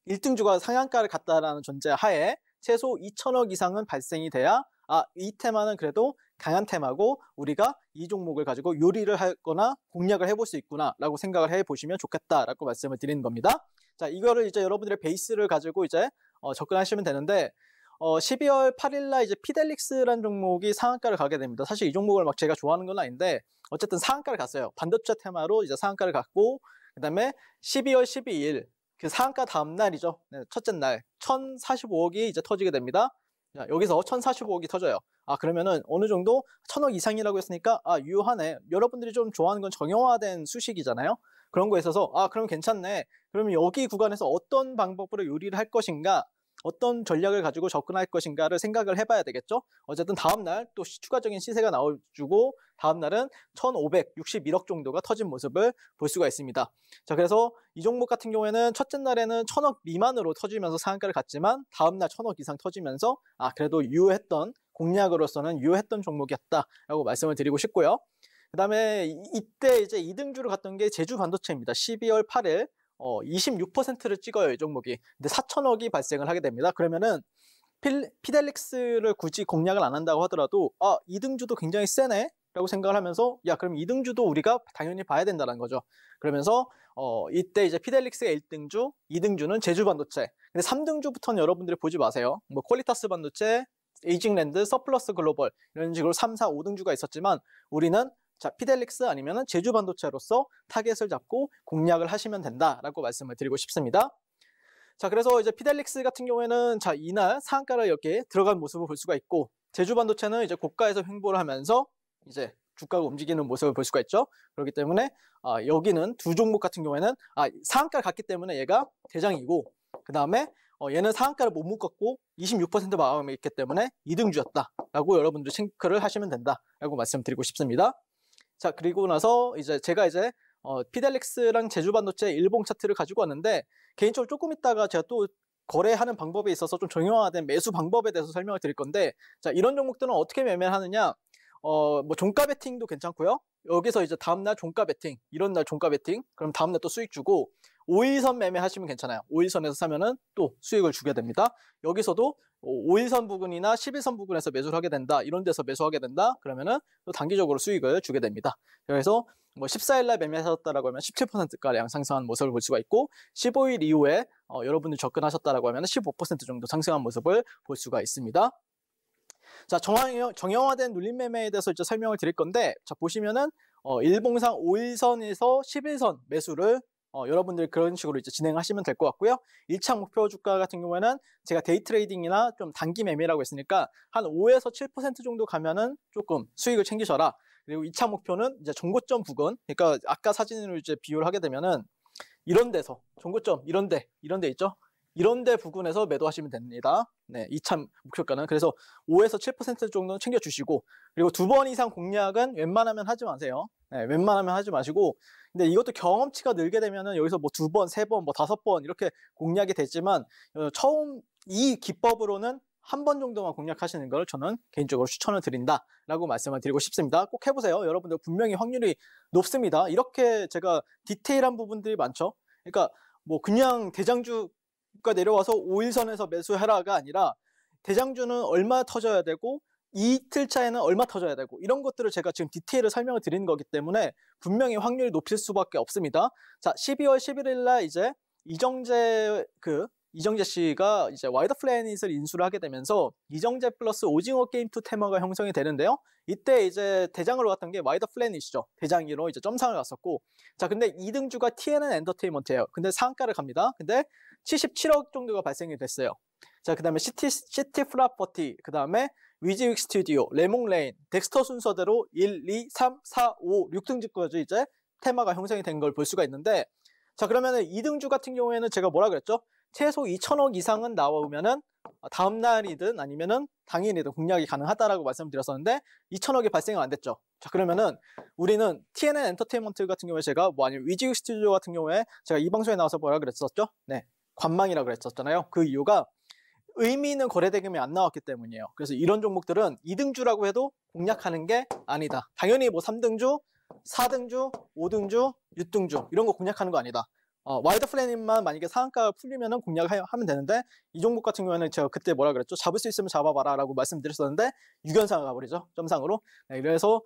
1등주가 상한가를 갔다라는 전제 하에 최소 2천억 이상은 발생이 돼야 이 테마는 그래도 강한 테마고 우리가 이 종목을 가지고 요리를 하거나 공략을 해볼 수 있구나 라고 생각을 해보시면 좋겠다라고 말씀을 드리는 겁니다. 자, 이거를 이제 여러분들의 베이스를 가지고 이제 접근하시면 되는데 12월 8일날 이제 피델릭스라는 종목이 상한가를 가게 됩니다. 사실 이 종목을 막 제가 좋아하는 건 아닌데 어쨌든 상한가를 갔어요. 반도체 테마로 이제 상한가를 갔고 그다음에 12월 12일 그 상한가 다음 날이죠. 첫째 날 1,045억이 이제 터지게 됩니다. 자, 여기서 1,045억이 터져요. 그러면은 어느 정도 1,000억 이상이라고 했으니까 유효하네. 여러분들이 좀 좋아하는 건 정형화된 수식이잖아요. 그런 거에 있어서 그럼 괜찮네. 그러면 여기 구간에서 어떤 방법으로 요리를 할 것인가, 어떤 전략을 가지고 접근할 것인가를 생각을 해봐야 되겠죠. 어쨌든 다음날 또 추가적인 시세가 나와주고 다음날은 1,561억 정도가 터진 모습을 볼 수가 있습니다. 자, 그래서 이 종목 같은 경우에는 첫째 날에는 1,000억 미만으로 터지면서 상한가를 갔지만 다음날 1,000억 이상 터지면서 그래도 유효했던 공략으로서는 유효했던 종목이었다라고 말씀을 드리고 싶고요. 그 다음에 이때 이제 2등주로 갔던 게 제주 반도체입니다. 12월 8일 26%를 찍어요, 이 종목이. 근데 4천억이 발생을 하게 됩니다. 그러면은 피델릭스를 굳이 공략을 안 한다고 하더라도 2등주도 굉장히 세네 라고 생각을 하면서 그럼 2등주도 우리가 당연히 봐야 된다는 거죠. 그러면서 이때 이제 피델릭스가 1등주, 2등주는 제주 반도체. 근데 3등주부터는 여러분들이 보지 마세요. 뭐 퀄리타스 반도체, 에이징랜드, 서플러스 글로벌 이런 식으로 3, 4, 5등주가 있었지만 우리는 피델릭스 아니면 제주 반도체로서 타겟을 잡고 공략을 하시면 된다라고 말씀을 드리고 싶습니다. 자, 그래서 이제 피델릭스 같은 경우에는 이날 상한가를 이렇게 들어간 모습을 볼 수가 있고 제주 반도체는 이제 고가에서 횡보를 하면서 이제 주가가 움직이는 모습을 볼 수가 있죠. 그렇기 때문에 여기는 두 종목 같은 경우에는 상한가를 갔기 때문에 얘가 대장이고 그 다음에 얘는 상한가를 못 묶었고 26% 마감이 있기 때문에 2등주였다라고 여러분들 체크를 하시면 된다라고 말씀드리고 싶습니다. 자, 그리고 나서 제가 피델릭스랑 제주반도체 일봉 차트를 가지고 왔는데, 개인적으로 조금 있다가 제가 또 거래하는 방법에 있어서 좀 정형화된 매수 방법에 대해서 설명을 드릴 건데, 자, 이런 종목들은 어떻게 매매를 하느냐, 뭐 종가 베팅도 괜찮고요. 여기서 이제 다음날 종가 베팅, 이런 날 종가 베팅, 그럼 다음날 또 수익 주고, 5일선 매매하시면 괜찮아요. 5일선에서 사면은 또 수익을 주게 됩니다. 여기서도 5일선 부근이나 11선 부근에서 매수를 하게 된다, 이런 데서 매수하게 된다, 그러면은 또 단기적으로 수익을 주게 됩니다. 그래서 뭐 14일날 매매하셨다라고 하면 17%가량 상승한 모습을 볼 수가 있고, 15일 이후에 여러분들 접근하셨다라고 하면 15% 정도 상승한 모습을 볼 수가 있습니다. 자, 정형화된 눌림 매매에 대해서 이제 설명을 드릴 건데, 자, 보시면은 일봉상 5일선에서 11선 매수를 여러분들 그런 식으로 이제 진행하시면 될 것 같고요. 1차 목표 주가 같은 경우에는 제가 데이 트레이딩이나 좀 단기 매매라고 했으니까 한 5에서 7% 정도 가면은 조금 수익을 챙기셔라. 그리고 2차 목표는 이제 종고점 부근, 그러니까 아까 사진으로 이제 비교를 하게 되면은 이런 데서 종고점 이런 데 있죠? 이런 데 부근에서 매도하시면 됩니다. 네, 2차 목표가는. 그래서 5에서 7% 정도는 챙겨주시고, 그리고 2번 이상 공략은 웬만하면 하지 마세요. 네, 웬만하면 하지 마시고, 근데 이것도 경험치가 늘게 되면은 여기서 뭐 2번, 3번, 뭐 5번 이렇게 공략이 되지만, 처음 이 기법으로는 한 번 정도만 공략하시는 걸 저는 개인적으로 추천을 드린다라고 말씀을 드리고 싶습니다. 꼭 해보세요. 여러분들 분명히 확률이 높습니다. 이렇게 제가 디테일한 부분들이 많죠. 그러니까 뭐 그냥 대장주가 내려와서 5일선에서 매수해라가 아니라, 대장주는 얼마 터져야 되고 이틀 차에는 얼마 터져야 되고, 이런 것들을 제가 지금 디테일을 설명을 드리는 거기 때문에 분명히 확률이 높일 수밖에 없습니다. 자, 12월 11일 날 이제 이정재 씨가 이제 와이드 플래닛을 인수를 하게 되면서 이정재 플러스 오징어 게임2 테마가 형성이 되는데요. 이때 이제 대장으로 갔던 게 와이드 플래닛이죠. 대장으로 이제 점상을 갔었고, 자, 근데 2등주가 TNN 엔터테인먼트예요. 근데 상한가를 갑니다. 근데 77억 정도가 발생이 됐어요. 자, 그 다음에 시티 프라퍼티, 그 다음에 위즈윅 스튜디오, 레몽레인, 덱스터 순서대로 1, 2, 3, 4, 5, 6등주까지 이제 테마가 형성이 된 걸 볼 수가 있는데, 자, 그러면은 2등주 같은 경우에는 제가 뭐라 그랬죠? 최소 2천억 이상은 나오면은 다음날이든 아니면은 당일이든 공략이 가능하다라고 말씀드렸었는데 2천억이 발생은 안 됐죠. 자, 그러면은 우리는 TNN 엔터테인먼트 같은 경우에 제가 뭐 아니면 위즈윅 스튜디오 같은 경우에 제가 이 방송에 나와서 뭐라 그랬었죠? 네, 관망이라고 그랬었잖아요. 그 이유가 의미 있는 거래 대금이 안 나왔기 때문이에요. 그래서 이런 종목들은 2등주라고 해도 공략하는 게 아니다. 당연히 뭐 3등주, 4등주, 5등주, 6등주 이런 거 공략하는 거 아니다. 와이드 플래닛만 만약에 상한가가 풀리면은 공략하면 되는데, 이 종목 같은 경우에는 제가 그때 뭐라 그랬죠? 잡을 수 있으면 잡아봐라 라고 말씀드렸었는데 6연상을 가버리죠. 점상으로. 네, 그래서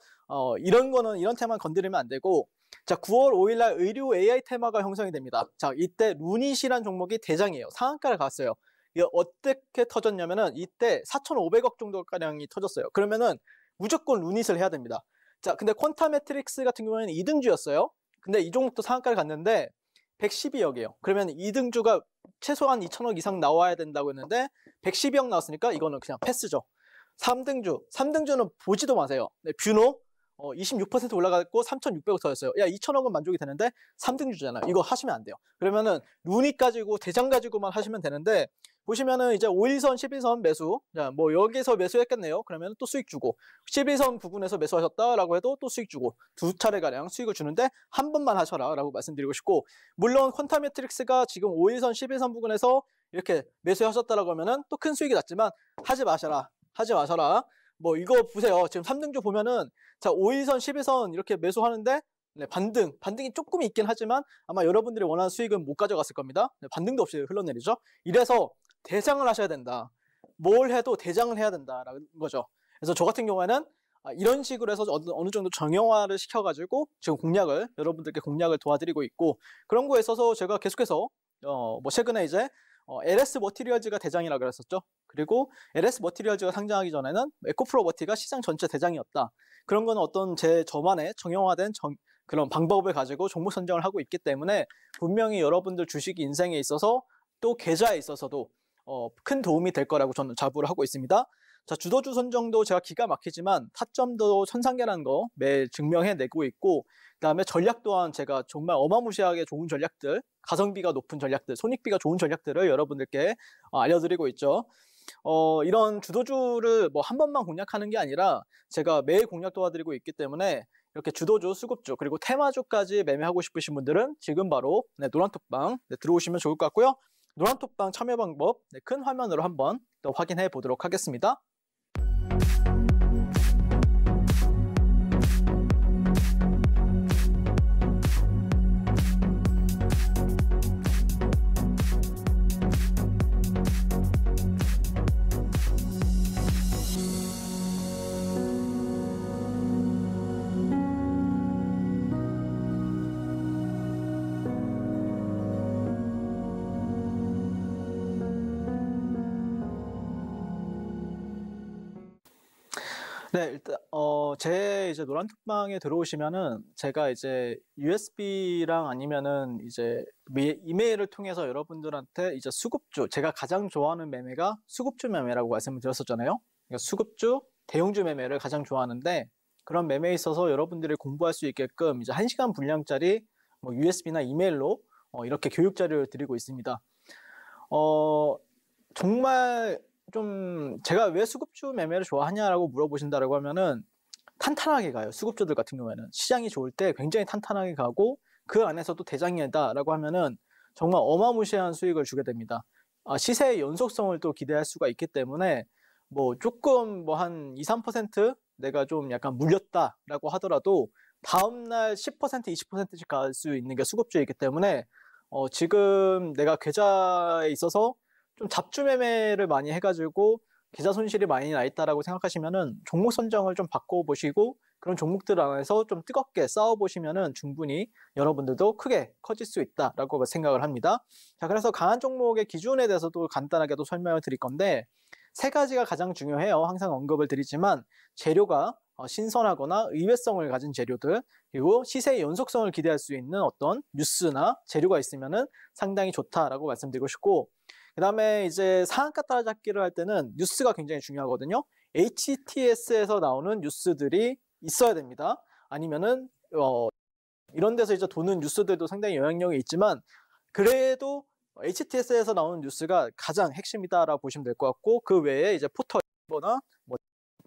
이런 테마는 건드리면 안 되고, 자, 9월 5일 날 의류 AI 테마가 형성이 됩니다. 자, 이때 루닛이란 종목이 대장이에요. 상한가를 갔어요. 이게 어떻게 터졌냐면은 이때 4,500억 정도가량이 터졌어요. 그러면은 무조건 루닛을 해야 됩니다. 자, 근데 퀀타 매트릭스 같은 경우에는 2등주였어요. 근데 이 종목도 상한가를 갔는데 112억이에요. 그러면 2등주가 최소한 2천억 이상 나와야 된다고 했는데 112억 나왔으니까 이거는 그냥 패스죠. 3등주는 보지도 마세요. 네, 뷰노 26% 올라갔고 3,600억 터졌어요. 야, 2천억은 만족이 되는데 3등주잖아. 이거 하시면 안 돼요. 그러면은 루닛 가지고 대장 가지고만 하시면 되는데, 보시면은 이제 5일선, 11선 매수, 자, 뭐 여기서 매수했겠네요. 그러면 또 수익 주고, 11선 부근에서 매수하셨다라고 해도 또 수익 주고, 2차례가량 수익을 주는데 한 번만 하셔라라고 말씀드리고 싶고, 물론 퀀타 매트릭스가 지금 5일선, 11선 부근에서 이렇게 매수하셨다라고 하면은 또 큰 수익이 났지만 하지 마셔라. 뭐 이거 보세요. 지금 3등주 보면은 자, 5일선, 11선 이렇게 매수하는데 네, 반등이 조금 있긴 하지만 아마 여러분들이 원하는 수익은 못 가져갔을 겁니다. 네, 반등도 없이 흘러내리죠. 이래서 대장을 하셔야 된다. 뭘 해도 대장을 해야 된다라는 거죠. 그래서 저 같은 경우에는 이런 식으로 해서 어느 정도 정형화를 시켜가지고 지금 여러분들께 공략을 도와드리고 있고, 그런 거에 있어서 제가 계속해서 뭐 최근에 이제 LS 머티리얼즈가 대장이라고 그랬었죠. 그리고 LS 머티리얼즈가 상장하기 전에는 에코프로버티가 시장 전체 대장이었다. 그런 거는 어떤 저만의 정형화된 그런 방법을 가지고 종목 선정을 하고 있기 때문에 분명히 여러분들 주식 인생에 있어서 또 계좌에 있어서도 큰 도움이 될 거라고 저는 자부를 하고 있습니다. 자, 주도주 선정도 제가 기가 막히지만 타점도 천상계라는 거 매일 증명해내고 있고, 그다음에 전략 또한 제가 정말 어마무시하게 좋은 전략들, 가성비가 높은 전략들, 손익비가 좋은 전략들을 여러분들께 알려드리고 있죠. 이런 주도주를 뭐 한 번만 공략하는 게 아니라 제가 매일 공략 도와드리고 있기 때문에 이렇게 주도주, 수급주, 그리고 테마주까지 매매하고 싶으신 분들은 지금 바로 노란톡방 들어오시면 좋을 것 같고요. 노란톡방 참여 방법 큰 화면으로 한번 또 확인해 보도록 하겠습니다. 네, 일단 제 이제 노란톡방에 들어오시면은 제가 이제 USB랑 아니면은 이제 이메일을 통해서 여러분들한테 이제 수급주, 제가 가장 좋아하는 매매가 수급주 매매라고 말씀을 드렸었잖아요. 그러니까 수급주, 대형주 매매를 가장 좋아하는데, 그런 매매에 있어서 여러분들이 공부할 수 있게끔 이제 1시간 분량짜리 뭐 USB나 이메일로 이렇게 교육 자료를 드리고 있습니다. 정말 좀 제가 왜 수급주 매매를 좋아하냐라고 물어보신다라고 하면은 탄탄하게 가요. 수급주들 같은 경우에는 시장이 좋을 때 굉장히 탄탄하게 가고, 그 안에서도 대장이다라고 하면은 정말 어마무시한 수익을 주게 됩니다. 시세의 연속성을 또 기대할 수가 있기 때문에 뭐 조금 뭐 한 2, 3% 내가 좀 약간 물렸다라고 하더라도 다음날 10%, 20%씩 갈 수 있는 게 수급주이기 때문에 지금 내가 계좌에 있어서 좀 잡주 매매를 많이 해가지고 계좌 손실이 많이 나 있다라고 생각하시면은 종목 선정을 좀 바꿔보시고 그런 종목들 안에서 좀 뜨겁게 싸워보시면은 충분히 여러분들도 크게 커질 수 있다라고 생각을 합니다. 자, 그래서 강한 종목의 기준에 대해서도 간단하게도 설명을 드릴 건데, 세 가지가 가장 중요해요. 항상 언급을 드리지만 재료가 신선하거나 의외성을 가진 재료들, 그리고 시세의 연속성을 기대할 수 있는 어떤 뉴스나 재료가 있으면은 상당히 좋다라고 말씀드리고 싶고, 그 다음에 이제 상한가 따라잡기를 할 때는 뉴스가 굉장히 중요하거든요. HTS에서 나오는 뉴스들이 있어야 됩니다. 아니면은 이런 데서 이제 도는 뉴스들도 상당히 영향력이 있지만, 그래도 HTS에서 나오는 뉴스가 가장 핵심이다라고 보시면 될 것 같고, 그 외에 이제 포털이나 뭐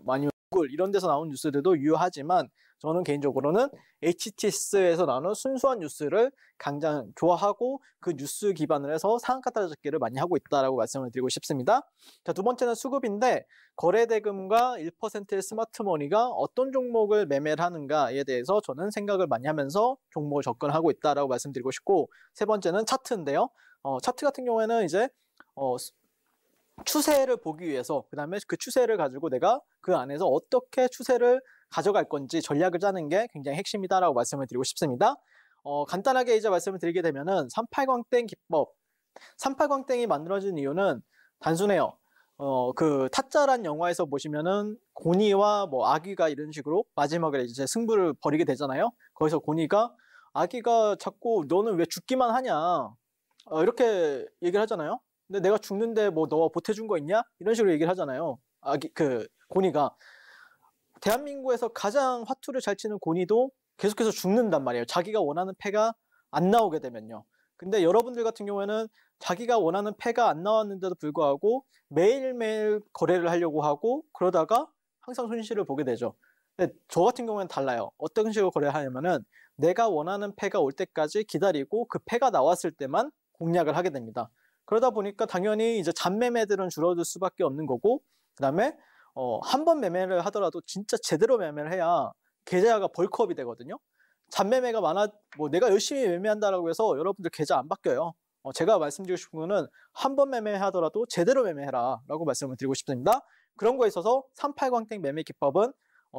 아니면 구글 이런 데서 나오는 뉴스들도 유효하지만, 저는 개인적으로는 HTS에서 나오는 순수한 뉴스를 가장 좋아하고 그 뉴스 기반을 해서 상한가 따라잡기를 많이 하고 있다라고 말씀을 드리고 싶습니다. 자, 두 번째는 수급인데, 거래대금과 1%의 스마트머니가 어떤 종목을 매매를 하는가에 대해서 저는 생각을 많이 하면서 종목을 접근하고 있다라고 말씀드리고 싶고, 세 번째는 차트인데요. 차트 같은 경우에는 이제 추세를 보기 위해서, 그 다음에 그 추세를 가지고 내가 그 안에서 어떻게 추세를 가져갈 건지 전략을 짜는 게 굉장히 핵심이다라고 말씀을 드리고 싶습니다. 간단하게 이제 말씀을 드리게 되면은 38광땡 기법, 38광땡이 만들어진 이유는 단순해요. 그 타짜란 영화에서 보시면은 고니와 뭐 아기가 이런 식으로 마지막에 이제 승부를 벌이게 되잖아요. 거기서 고니가 아기가 자꾸 너는 왜 죽기만 하냐 이렇게 얘기를 하잖아요. 근데 내가 죽는데 뭐 너가 보태준 거 있냐? 이런 식으로 얘기를 하잖아요. 고니가. 대한민국에서 가장 화투를 잘 치는 고니도 계속해서 죽는단 말이에요. 자기가 원하는 패가 안 나오게 되면요. 근데 여러분들 같은 경우에는 자기가 원하는 패가 안 나왔는데도 불구하고 매일매일 거래를 하려고 하고 그러다가 항상 손실을 보게 되죠. 근데 저 같은 경우에는 달라요. 어떤 식으로 거래를 하냐면은 내가 원하는 패가 올 때까지 기다리고 그 패가 나왔을 때만 공략을 하게 됩니다. 그러다 보니까 당연히 이제 잡매매들은 줄어들 수밖에 없는 거고, 그 다음에 한 번 매매를 하더라도 진짜 제대로 매매를 해야 계좌가 벌크업이 되거든요. 잡매매가 뭐 내가 열심히 매매한다라고 해서 여러분들 계좌 안 바뀌어요. 제가 말씀드리고 싶은 거는 한 번 매매하더라도 제대로 매매해라 라고 말씀을 드리고 싶습니다. 그런 거에 있어서 38광땡 매매 기법은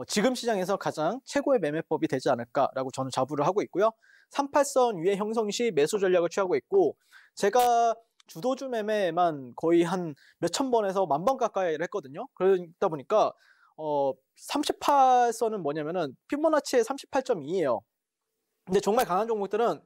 지금 시장에서 가장 최고의 매매법이 되지 않을까라고 저는 자부를 하고 있고요. 38선 위에 형성 시 매수 전략을 취하고 있고, 제가 주도주 매매만 거의 한 몇천 번에서 10,000번 가까이를 했거든요. 그러다 보니까 38선은 뭐냐면은 피보나치의 38.2예요. 근데 정말 강한 종목들은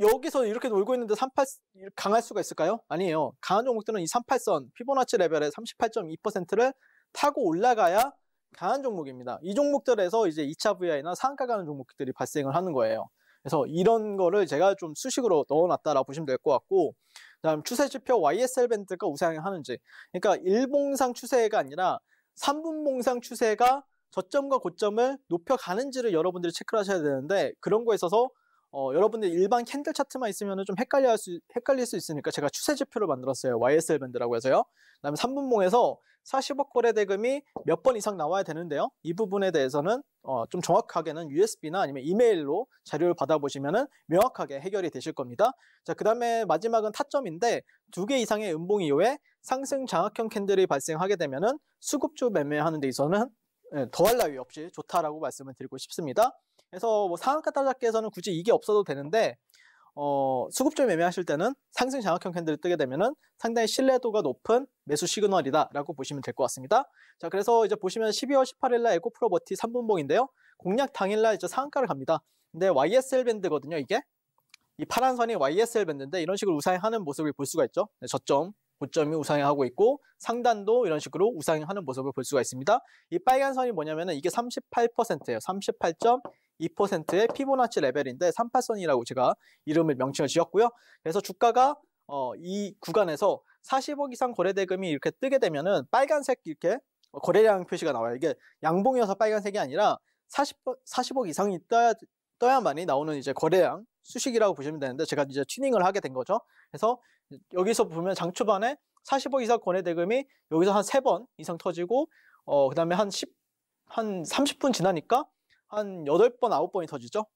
여기서 이렇게 놀고 있는데 38 강할 수가 있을까요? 아니에요. 강한 종목들은 이 38선 피보나치 레벨의 38.2%를 타고 올라가야 강한 종목입니다. 이 종목들에서 이제 2차 VI나 상한가 가는 종목들이 발생을 하는 거예요. 그래서 이런 거를 제가 좀 수식으로 넣어놨다라고 보시면 될 것 같고, 그다음 추세지표 YSL 밴드가 우상향하는지, 그러니까 일봉상 추세가 아니라 3분봉상 추세가 저점과 고점을 높여가는지를 여러분들이 체크를 하셔야 되는데, 그런 거에 있어서 여러분들 일반 캔들 차트만 있으면 좀 헷갈릴 수 있으니까 제가 추세지표를 만들었어요. YSL 밴드라고 해서요. 그다음에 3분봉에서 40억 거래 대금이 몇 번 이상 나와야 되는데요. 이 부분에 대해서는 좀 정확하게는 USB나 아니면 이메일로 자료를 받아보시면 명확하게 해결이 되실 겁니다. 자, 그 다음에 마지막은 타점인데 2개 이상의 음봉 이후에 상승 장악형 캔들이 발생하게 되면은 수급주 매매하는 데 있어서는 더할 나위 없이 좋다라고 말씀을 드리고 싶습니다. 그래서 뭐 상한가 따라잡기에서는 굳이 이게 없어도 되는데 수급주 매매하실 때는 상승 장악형 캔들이 뜨게 되면은 상당히 신뢰도가 높은 매수 시그널이다라고 보시면 될 것 같습니다. 자, 그래서 이제 보시면 12월 18일 날 에코프로 버티 3분봉인데요. 공략 당일 날 이제 상한가를 갑니다. 근데 YSL 밴드거든요, 이게. 이 파란 선이 YSL 밴드인데 이런 식으로 우상향하는 모습을 볼 수가 있죠. 저점, 고점이 우상향하고 있고 상단도 이런 식으로 우상향하는 모습을 볼 수가 있습니다. 이 빨간 선이 뭐냐면은 이게 38%예요. 38.2%의 피보나치 레벨인데 38선이라고 제가 이름을 명칭을 지었고요. 그래서 주가가 이 구간에서 40억 이상 거래 대금이 이렇게 뜨게 되면은 빨간색 이렇게 거래량 표시가 나와요. 이게 양봉이어서 빨간색이 아니라 40억 이상이 떠야만이 나오는 이제 거래량 수식이라고 보시면 되는데, 제가 이제 튜닝을 하게 된 거죠. 그래서 여기서 보면 장 초반에 40억 이상 거래 대금이 여기서 한 3번 이상 터지고 그 다음에 한 30분 지나니까 한 8번, 9번이 터지죠.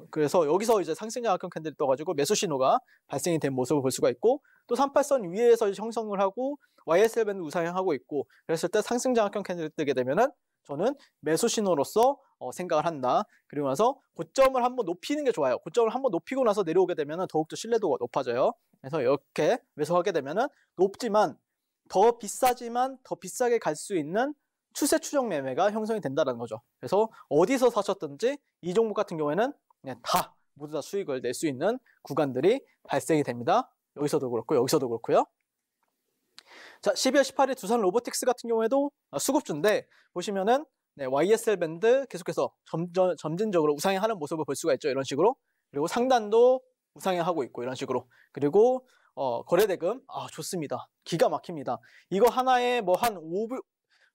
그래서 여기서 이제 상승 장악형 캔들이 떠가지고 매수 신호가 발생이 된 모습을 볼 수가 있고, 또 38선 위에서 형성을 하고 YSL 밴드 우상향하고 있고, 그랬을 때 상승 장악형 캔들이 뜨게 되면은 저는 매수 신호로서 생각을 한다. 그리고 나서 고점을 한번 높이는 게 좋아요. 고점을 한번 높이고 나서 내려오게 되면은 더욱더 신뢰도가 높아져요. 그래서 이렇게 매수하게 되면은 높지만 더 비싸게 갈 수 있는 추세 추정 매매가 형성이 된다는 거죠. 그래서 어디서 사셨든지 이 종목 같은 경우에는 그냥 모두 다 수익을 낼 수 있는 구간들이 발생이 됩니다. 여기서도 그렇고 여기서도 그렇고요. 자, 12월 18일 두산 로보틱스 같은 경우에도 수급주인데 보시면은 YSL 밴드 계속해서 점진적으로 우상향하는 모습을 볼 수가 있죠. 이런 식으로. 그리고 상단도 우상향하고 있고 이런 식으로. 그리고 거래대금 좋습니다. 기가 막힙니다. 이거 하나에 뭐 한 5불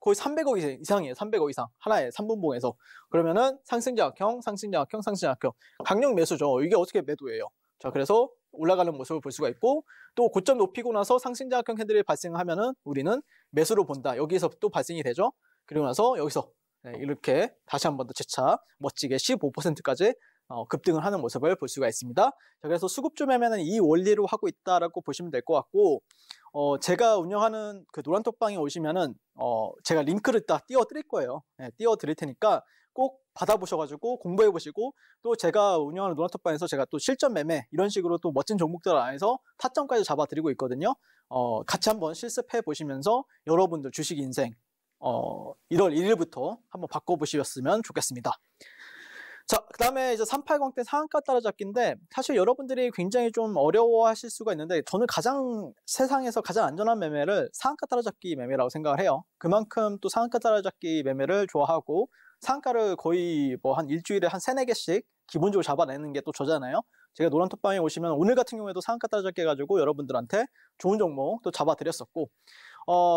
거의 300억 이상이에요. 300억 이상. 하나에 3분봉에서. 그러면은 상승장악형. 강력 매수죠. 이게 어떻게 매도예요? 자, 그래서 올라가는 모습을 볼 수가 있고, 또 고점 높이고 나서 상승장악형 캔들이 발생하면은 우리는 매수로 본다. 여기서 또 발생이 되죠. 그리고 나서 여기서 이렇게 다시 한 번 더 재차 멋지게 15%까지 급등을 하는 모습을 볼 수가 있습니다. 자, 그래서 수급주 매매는 이 원리로 하고 있다라고 보시면 될 것 같고, 제가 운영하는 그 노란톡방에 오시면은 제가 링크를 딱 띄워 드릴 거예요. 띄워 드릴 테니까 꼭 받아보셔가지고 공부해 보시고, 또 제가 운영하는 노란톡방에서 제가 또 실전 매매 이런 식으로 또 멋진 종목들 안에서 타점까지 잡아 드리고 있거든요. 같이 한번 실습해 보시면서 여러분들 주식 인생 1월 1일부터 한번 바꿔보셨으면 좋겠습니다. 자, 그 다음에 이제 380대 상한가 따라잡기인데, 사실 여러분들이 굉장히 좀 어려워하실 수가 있는데, 저는 세상에서 가장 안전한 매매를 상한가 따라잡기 매매라고 생각을 해요. 그만큼 또 상한가 따라잡기 매매를 좋아하고, 상한가를 거의 뭐 한 일주일에 한 3-4개씩 기본적으로 잡아내는 게 또 저잖아요. 제가 노란톡방에 오시면 오늘 같은 경우에도 상한가 따라잡기 해가지고 여러분들한테 좋은 종목 또 잡아드렸었고,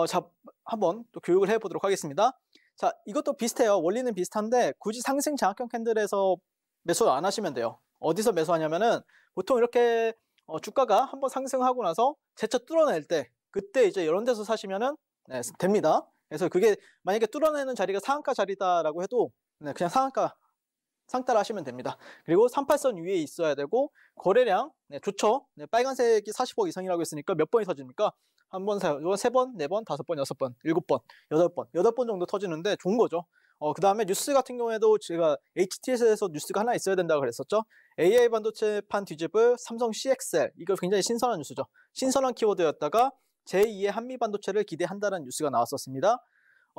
자, 한번 또 교육을 해보도록 하겠습니다. 자, 이것도 비슷해요. 원리는 비슷한데 굳이 상승 장악형 캔들에서 매수 안 하시면 돼요. 어디서 매수하냐면은 보통 이렇게 주가가 한번 상승하고 나서 재차 뚫어낼 때, 그때 이제 이런 데서 사시면은 됩니다. 그래서 그게 만약에 뚫어내는 자리가 상한가 자리다라고 해도 그냥 상따라 하시면 됩니다. 그리고 38선 위에 있어야 되고, 거래량 좋죠. 빨간색이 40억 이상이라고 했으니까 몇 번이 터집니까? 한 번, 3번, 4번, 5번, 6번, 7번, 8번 정도 터지는데 좋은 거죠. 그 다음에 뉴스 같은 경우에도 제가 HTS에서 뉴스가 하나 있어야 된다고 그랬었죠. AI 반도체판 뒤집을 삼성 CXL, 이거 굉장히 신선한 뉴스죠. 신선한 키워드였다가 제2의 한미 반도체를 기대한다는 뉴스가 나왔었습니다.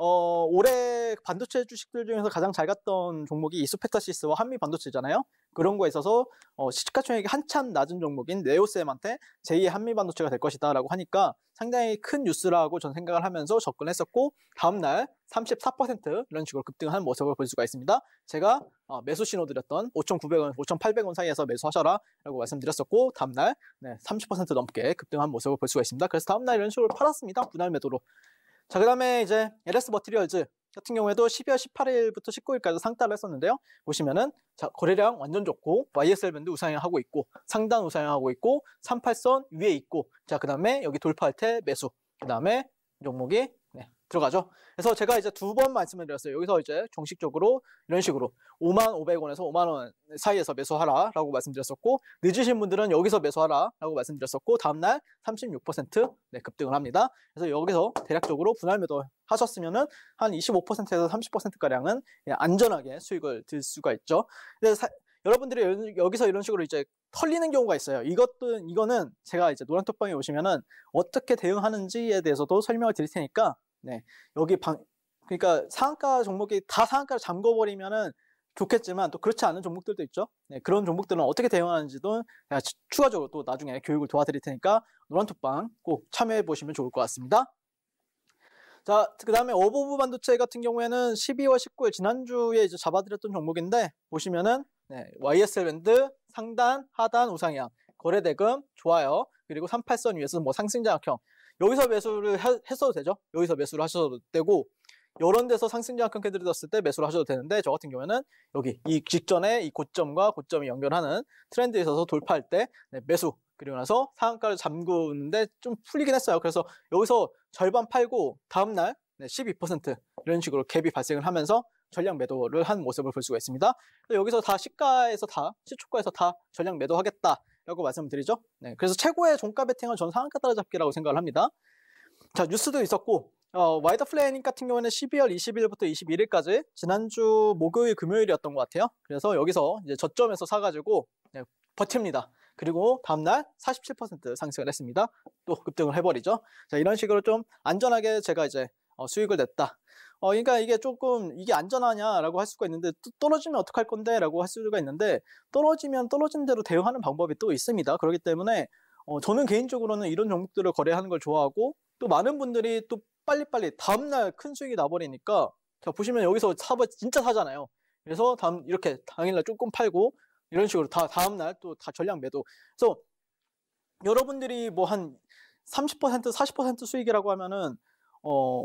올해 반도체 주식들 중에서 가장 잘 갔던 종목이 이소페타시스와 한미반도체잖아요. 그런 거에 있어서 시가총액이 한참 낮은 종목인 네오셈한테 제2의 한미반도체가 될 것이다 라고 하니까 상당히 큰 뉴스라고 전 생각을 하면서 접근했었고, 다음날 34% 이런 식으로 급등하는 모습을 볼 수가 있습니다. 제가 매수 신호 드렸던 5,900원, 5,800원 사이에서 매수하셔라 라고 말씀드렸었고, 다음날 30% 넘게 급등한 모습을 볼 수가 있습니다. 그래서 다음날 이런 식으로 팔았습니다. 분할 매도로. 자, 그 다음에 이제 LS 머티리얼즈 같은 경우에도 12월 18일부터 19일까지 상따를 했었는데요. 보시면은 자, 거래량 완전 좋고 YSL 밴드 우상향하고 있고 상단 우상향하고 있고 38선 위에 있고, 자, 그 다음에 여기 돌파할 때 매수, 그 다음에 종목이 들어가죠. 그래서 제가 이제 2번 말씀을 드렸어요. 여기서 이제 정식적으로 이런 식으로 55,500원에서 5만원 사이에서 매수하라 라고 말씀드렸었고, 늦으신 분들은 여기서 매수하라 라고 말씀드렸었고, 다음날 36% 급등을 합니다. 그래서 여기서 대략적으로 분할 매도 하셨으면은 한 25%에서 30%가량은 안전하게 수익을 들 수가 있죠. 근데 여러분들이 여기서 이런 식으로 이제 털리는 경우가 있어요. 이거는 제가 이제 노란톡방에 오시면은 어떻게 대응하는지에 대해서도 설명을 드릴 테니까, 여기 그러니까 상한가 종목이 다 상한가를 잠궈버리면은 좋겠지만 또 그렇지 않은 종목들도 있죠. 그런 종목들은 어떻게 대응하는지도 제가 추가적으로 또 나중에 교육을 도와드릴 테니까 노란톡방 꼭 참여해 보시면 좋을 것 같습니다. 자, 그 다음에 어보브 반도체 같은 경우에는 12월 19일 지난주에 이제 잡아드렸던 종목인데, 보시면은 YSL 밴드 상단, 하단 우상향, 거래대금 좋아요. 그리고 38선 위에서 뭐 상승장악형, 여기서 매수를 했어도 되죠. 여기서 매수를 하셔도 되고, 이런 데서 상승장악형 해드렸을 때 매수를 하셔도 되는데, 저 같은 경우에는 여기 이 직전에 이 고점과 고점이 연결하는 트렌드에 있어서 돌파할 때 매수, 그리고 나서 상한가를 잠그는데 좀 풀리긴 했어요. 그래서 여기서 절반 팔고 다음날 12% 이런 식으로 갭이 발생을 하면서 전량 매도를 한 모습을 볼 수가 있습니다. 여기서 다 시초가에서 다 전량 매도하겠다라고 말씀드리죠. 그래서 최고의 종가 베팅은 저는 상한가 따라잡기라고 생각을 합니다. 자, 뉴스도 있었고, 와이더 플래닝 같은 경우에는 12월 20일부터 21일까지 지난주 목요일 금요일이었던 것 같아요. 그래서 여기서 이제 저점에서 사가지고 버팁니다. 그리고 다음날 47% 상승을 했습니다. 또 급등을 해버리죠. 자, 이런 식으로 좀 안전하게 제가 이제 수익을 냈다. 그러니까 이게 조금 이게 안전하냐라고 할 수가 있는데, 또 떨어지면 어떡할 건데 라고 할 수가 있는데, 떨어지면 떨어진 대로 대응하는 방법이 또 있습니다. 그렇기 때문에 저는 개인적으로는 이런 종목들을 거래하는 걸 좋아하고, 또 많은 분들이 또 빨리빨리 다음날 큰 수익이 나버리니까, 자, 보시면 여기서 진짜 사잖아요. 그래서 이렇게 당일날 조금 팔고 이런 식으로 다음날 또 다 전량 매도. 그래서 여러분들이 뭐 한 30%, 40% 수익이라고 하면은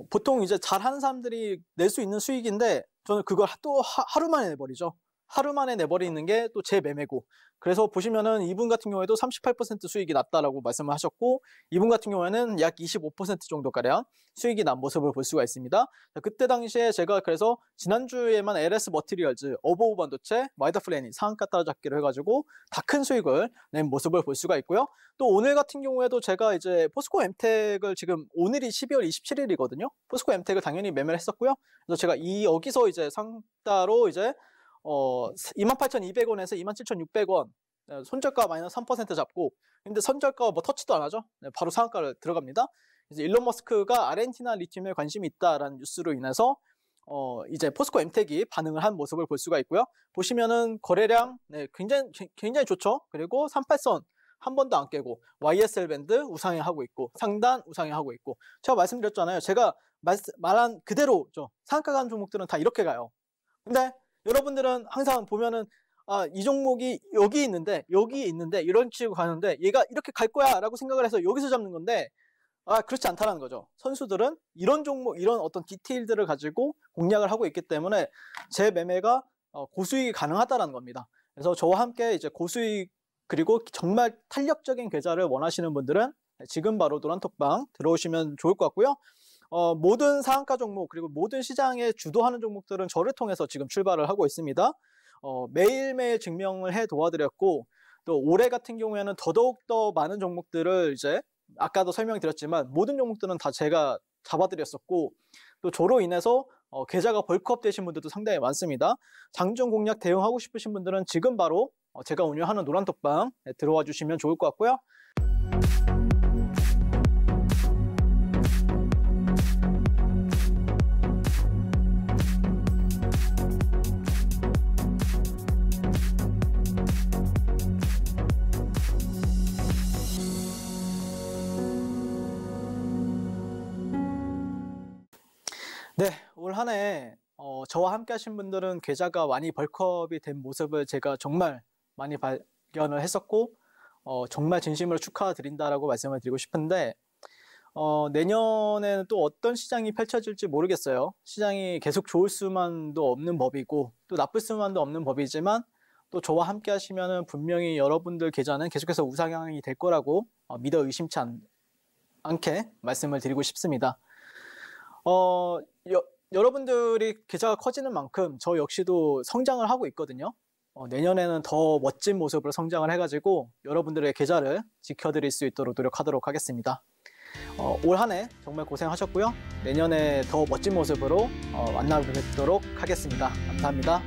보통 이제 잘하는 사람들이 낼 수 있는 수익인데, 저는 그걸 또 하루 만에 내버리죠. 하루 만에 내버리는 게 또 제 매매고. 그래서 보시면은 이분 같은 경우에도 38% 수익이 났다라고 말씀을 하셨고, 이분 같은 경우에는 약 25% 정도가량 수익이 난 모습을 볼 수가 있습니다. 자, 그때 당시에 제가 그래서 지난주에만 LS 머티리얼즈, 어보브 반도체, 와이더 플래닝 상한가 따라잡기로 해가지고 다 큰 수익을 낸 모습을 볼 수가 있고요. 또 오늘 같은 경우에도 제가 이제 포스코 엠텍을 지금 오늘이 12월 27일이거든요. 포스코 엠텍을 당연히 매매를 했었고요. 그래서 제가 여기서 이제 상따로 이제 28,200원에서 27,600원 손절가 마이너스 3% 잡고, 근데 손절가 뭐 터치도 안 하죠. 바로 상한가를 들어갑니다. 그래서 일론 머스크가 아르헨티나 리튬에 관심이 있다라는 뉴스로 인해서 이제 포스코 엠텍이 반응을 한 모습을 볼 수가 있고요. 보시면은 거래량 굉장히 좋죠. 그리고 38선 한 번도 안 깨고 YSL 밴드 우상향하고 있고 상단 우상향하고 있고, 제가 말씀드렸잖아요. 제가 말한 그대로죠. 상한가 가는 종목들은 다 이렇게 가요. 근데 여러분들은 항상 보면은 이 종목이 여기 있는데 이런 식으로 가는데 얘가 이렇게 갈 거야 라고 생각을 해서 여기서 잡는 건데, 그렇지 않다는 거죠. 선수들은 이런 종목, 이런 어떤 디테일들을 가지고 공략을 하고 있기 때문에 제 매매가 고수익이 가능하다는 겁니다. 그래서 저와 함께 이제 고수익 그리고 정말 탄력적인 계좌를 원하시는 분들은 지금 바로 노란톡방 들어오시면 좋을 것 같고요. 모든 상한가 종목 그리고 모든 시장에 주도하는 종목들은 저를 통해서 지금 출발을 하고 있습니다. 매일매일 증명을 해 도와드렸고, 또 올해 같은 경우에는 더더욱 많은 종목들을 이제 아까도 설명드렸지만 모든 종목들은 다 제가 잡아드렸었고, 또 저로 인해서 계좌가 벌크업 되신 분들도 상당히 많습니다. 장중 공략 대응하고 싶으신 분들은 지금 바로 제가 운영하는 노란톡방 들어와 주시면 좋을 것 같고요. 올 한 해 저와 함께 하신 분들은 계좌가 많이 벌크업이 된 모습을 제가 정말 많이 발견을 했었고 정말 진심으로 축하드린다라고 말씀을 드리고 싶은데 내년에는 또 어떤 시장이 펼쳐질지 모르겠어요. 시장이 계속 좋을 수만도 없는 법이고 또 나쁠 수만도 없는 법이지만 또 저와 함께 하시면은 분명히 여러분들 계좌는 계속해서 우상향이 될 거라고 믿어 의심치 않게 말씀을 드리고 싶습니다. 여러분들이 계좌가 커지는 만큼 저 역시도 성장을 하고 있거든요. 내년에는 더 멋진 모습으로 성장을 해가지고 여러분들의 계좌를 지켜드릴 수 있도록 노력하도록 하겠습니다. 올 한 해 정말 고생하셨고요. 내년에 더 멋진 모습으로 만나뵙도록 하겠습니다. 감사합니다.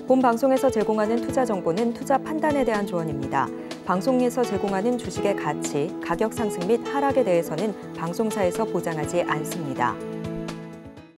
본 방송에서 제공하는 투자 정보는 투자 판단에 대한 조언입니다. 방송에서 제공하는 주식의 가치, 가격 상승 및 하락에 대해서는 방송사에서 보장하지 않습니다.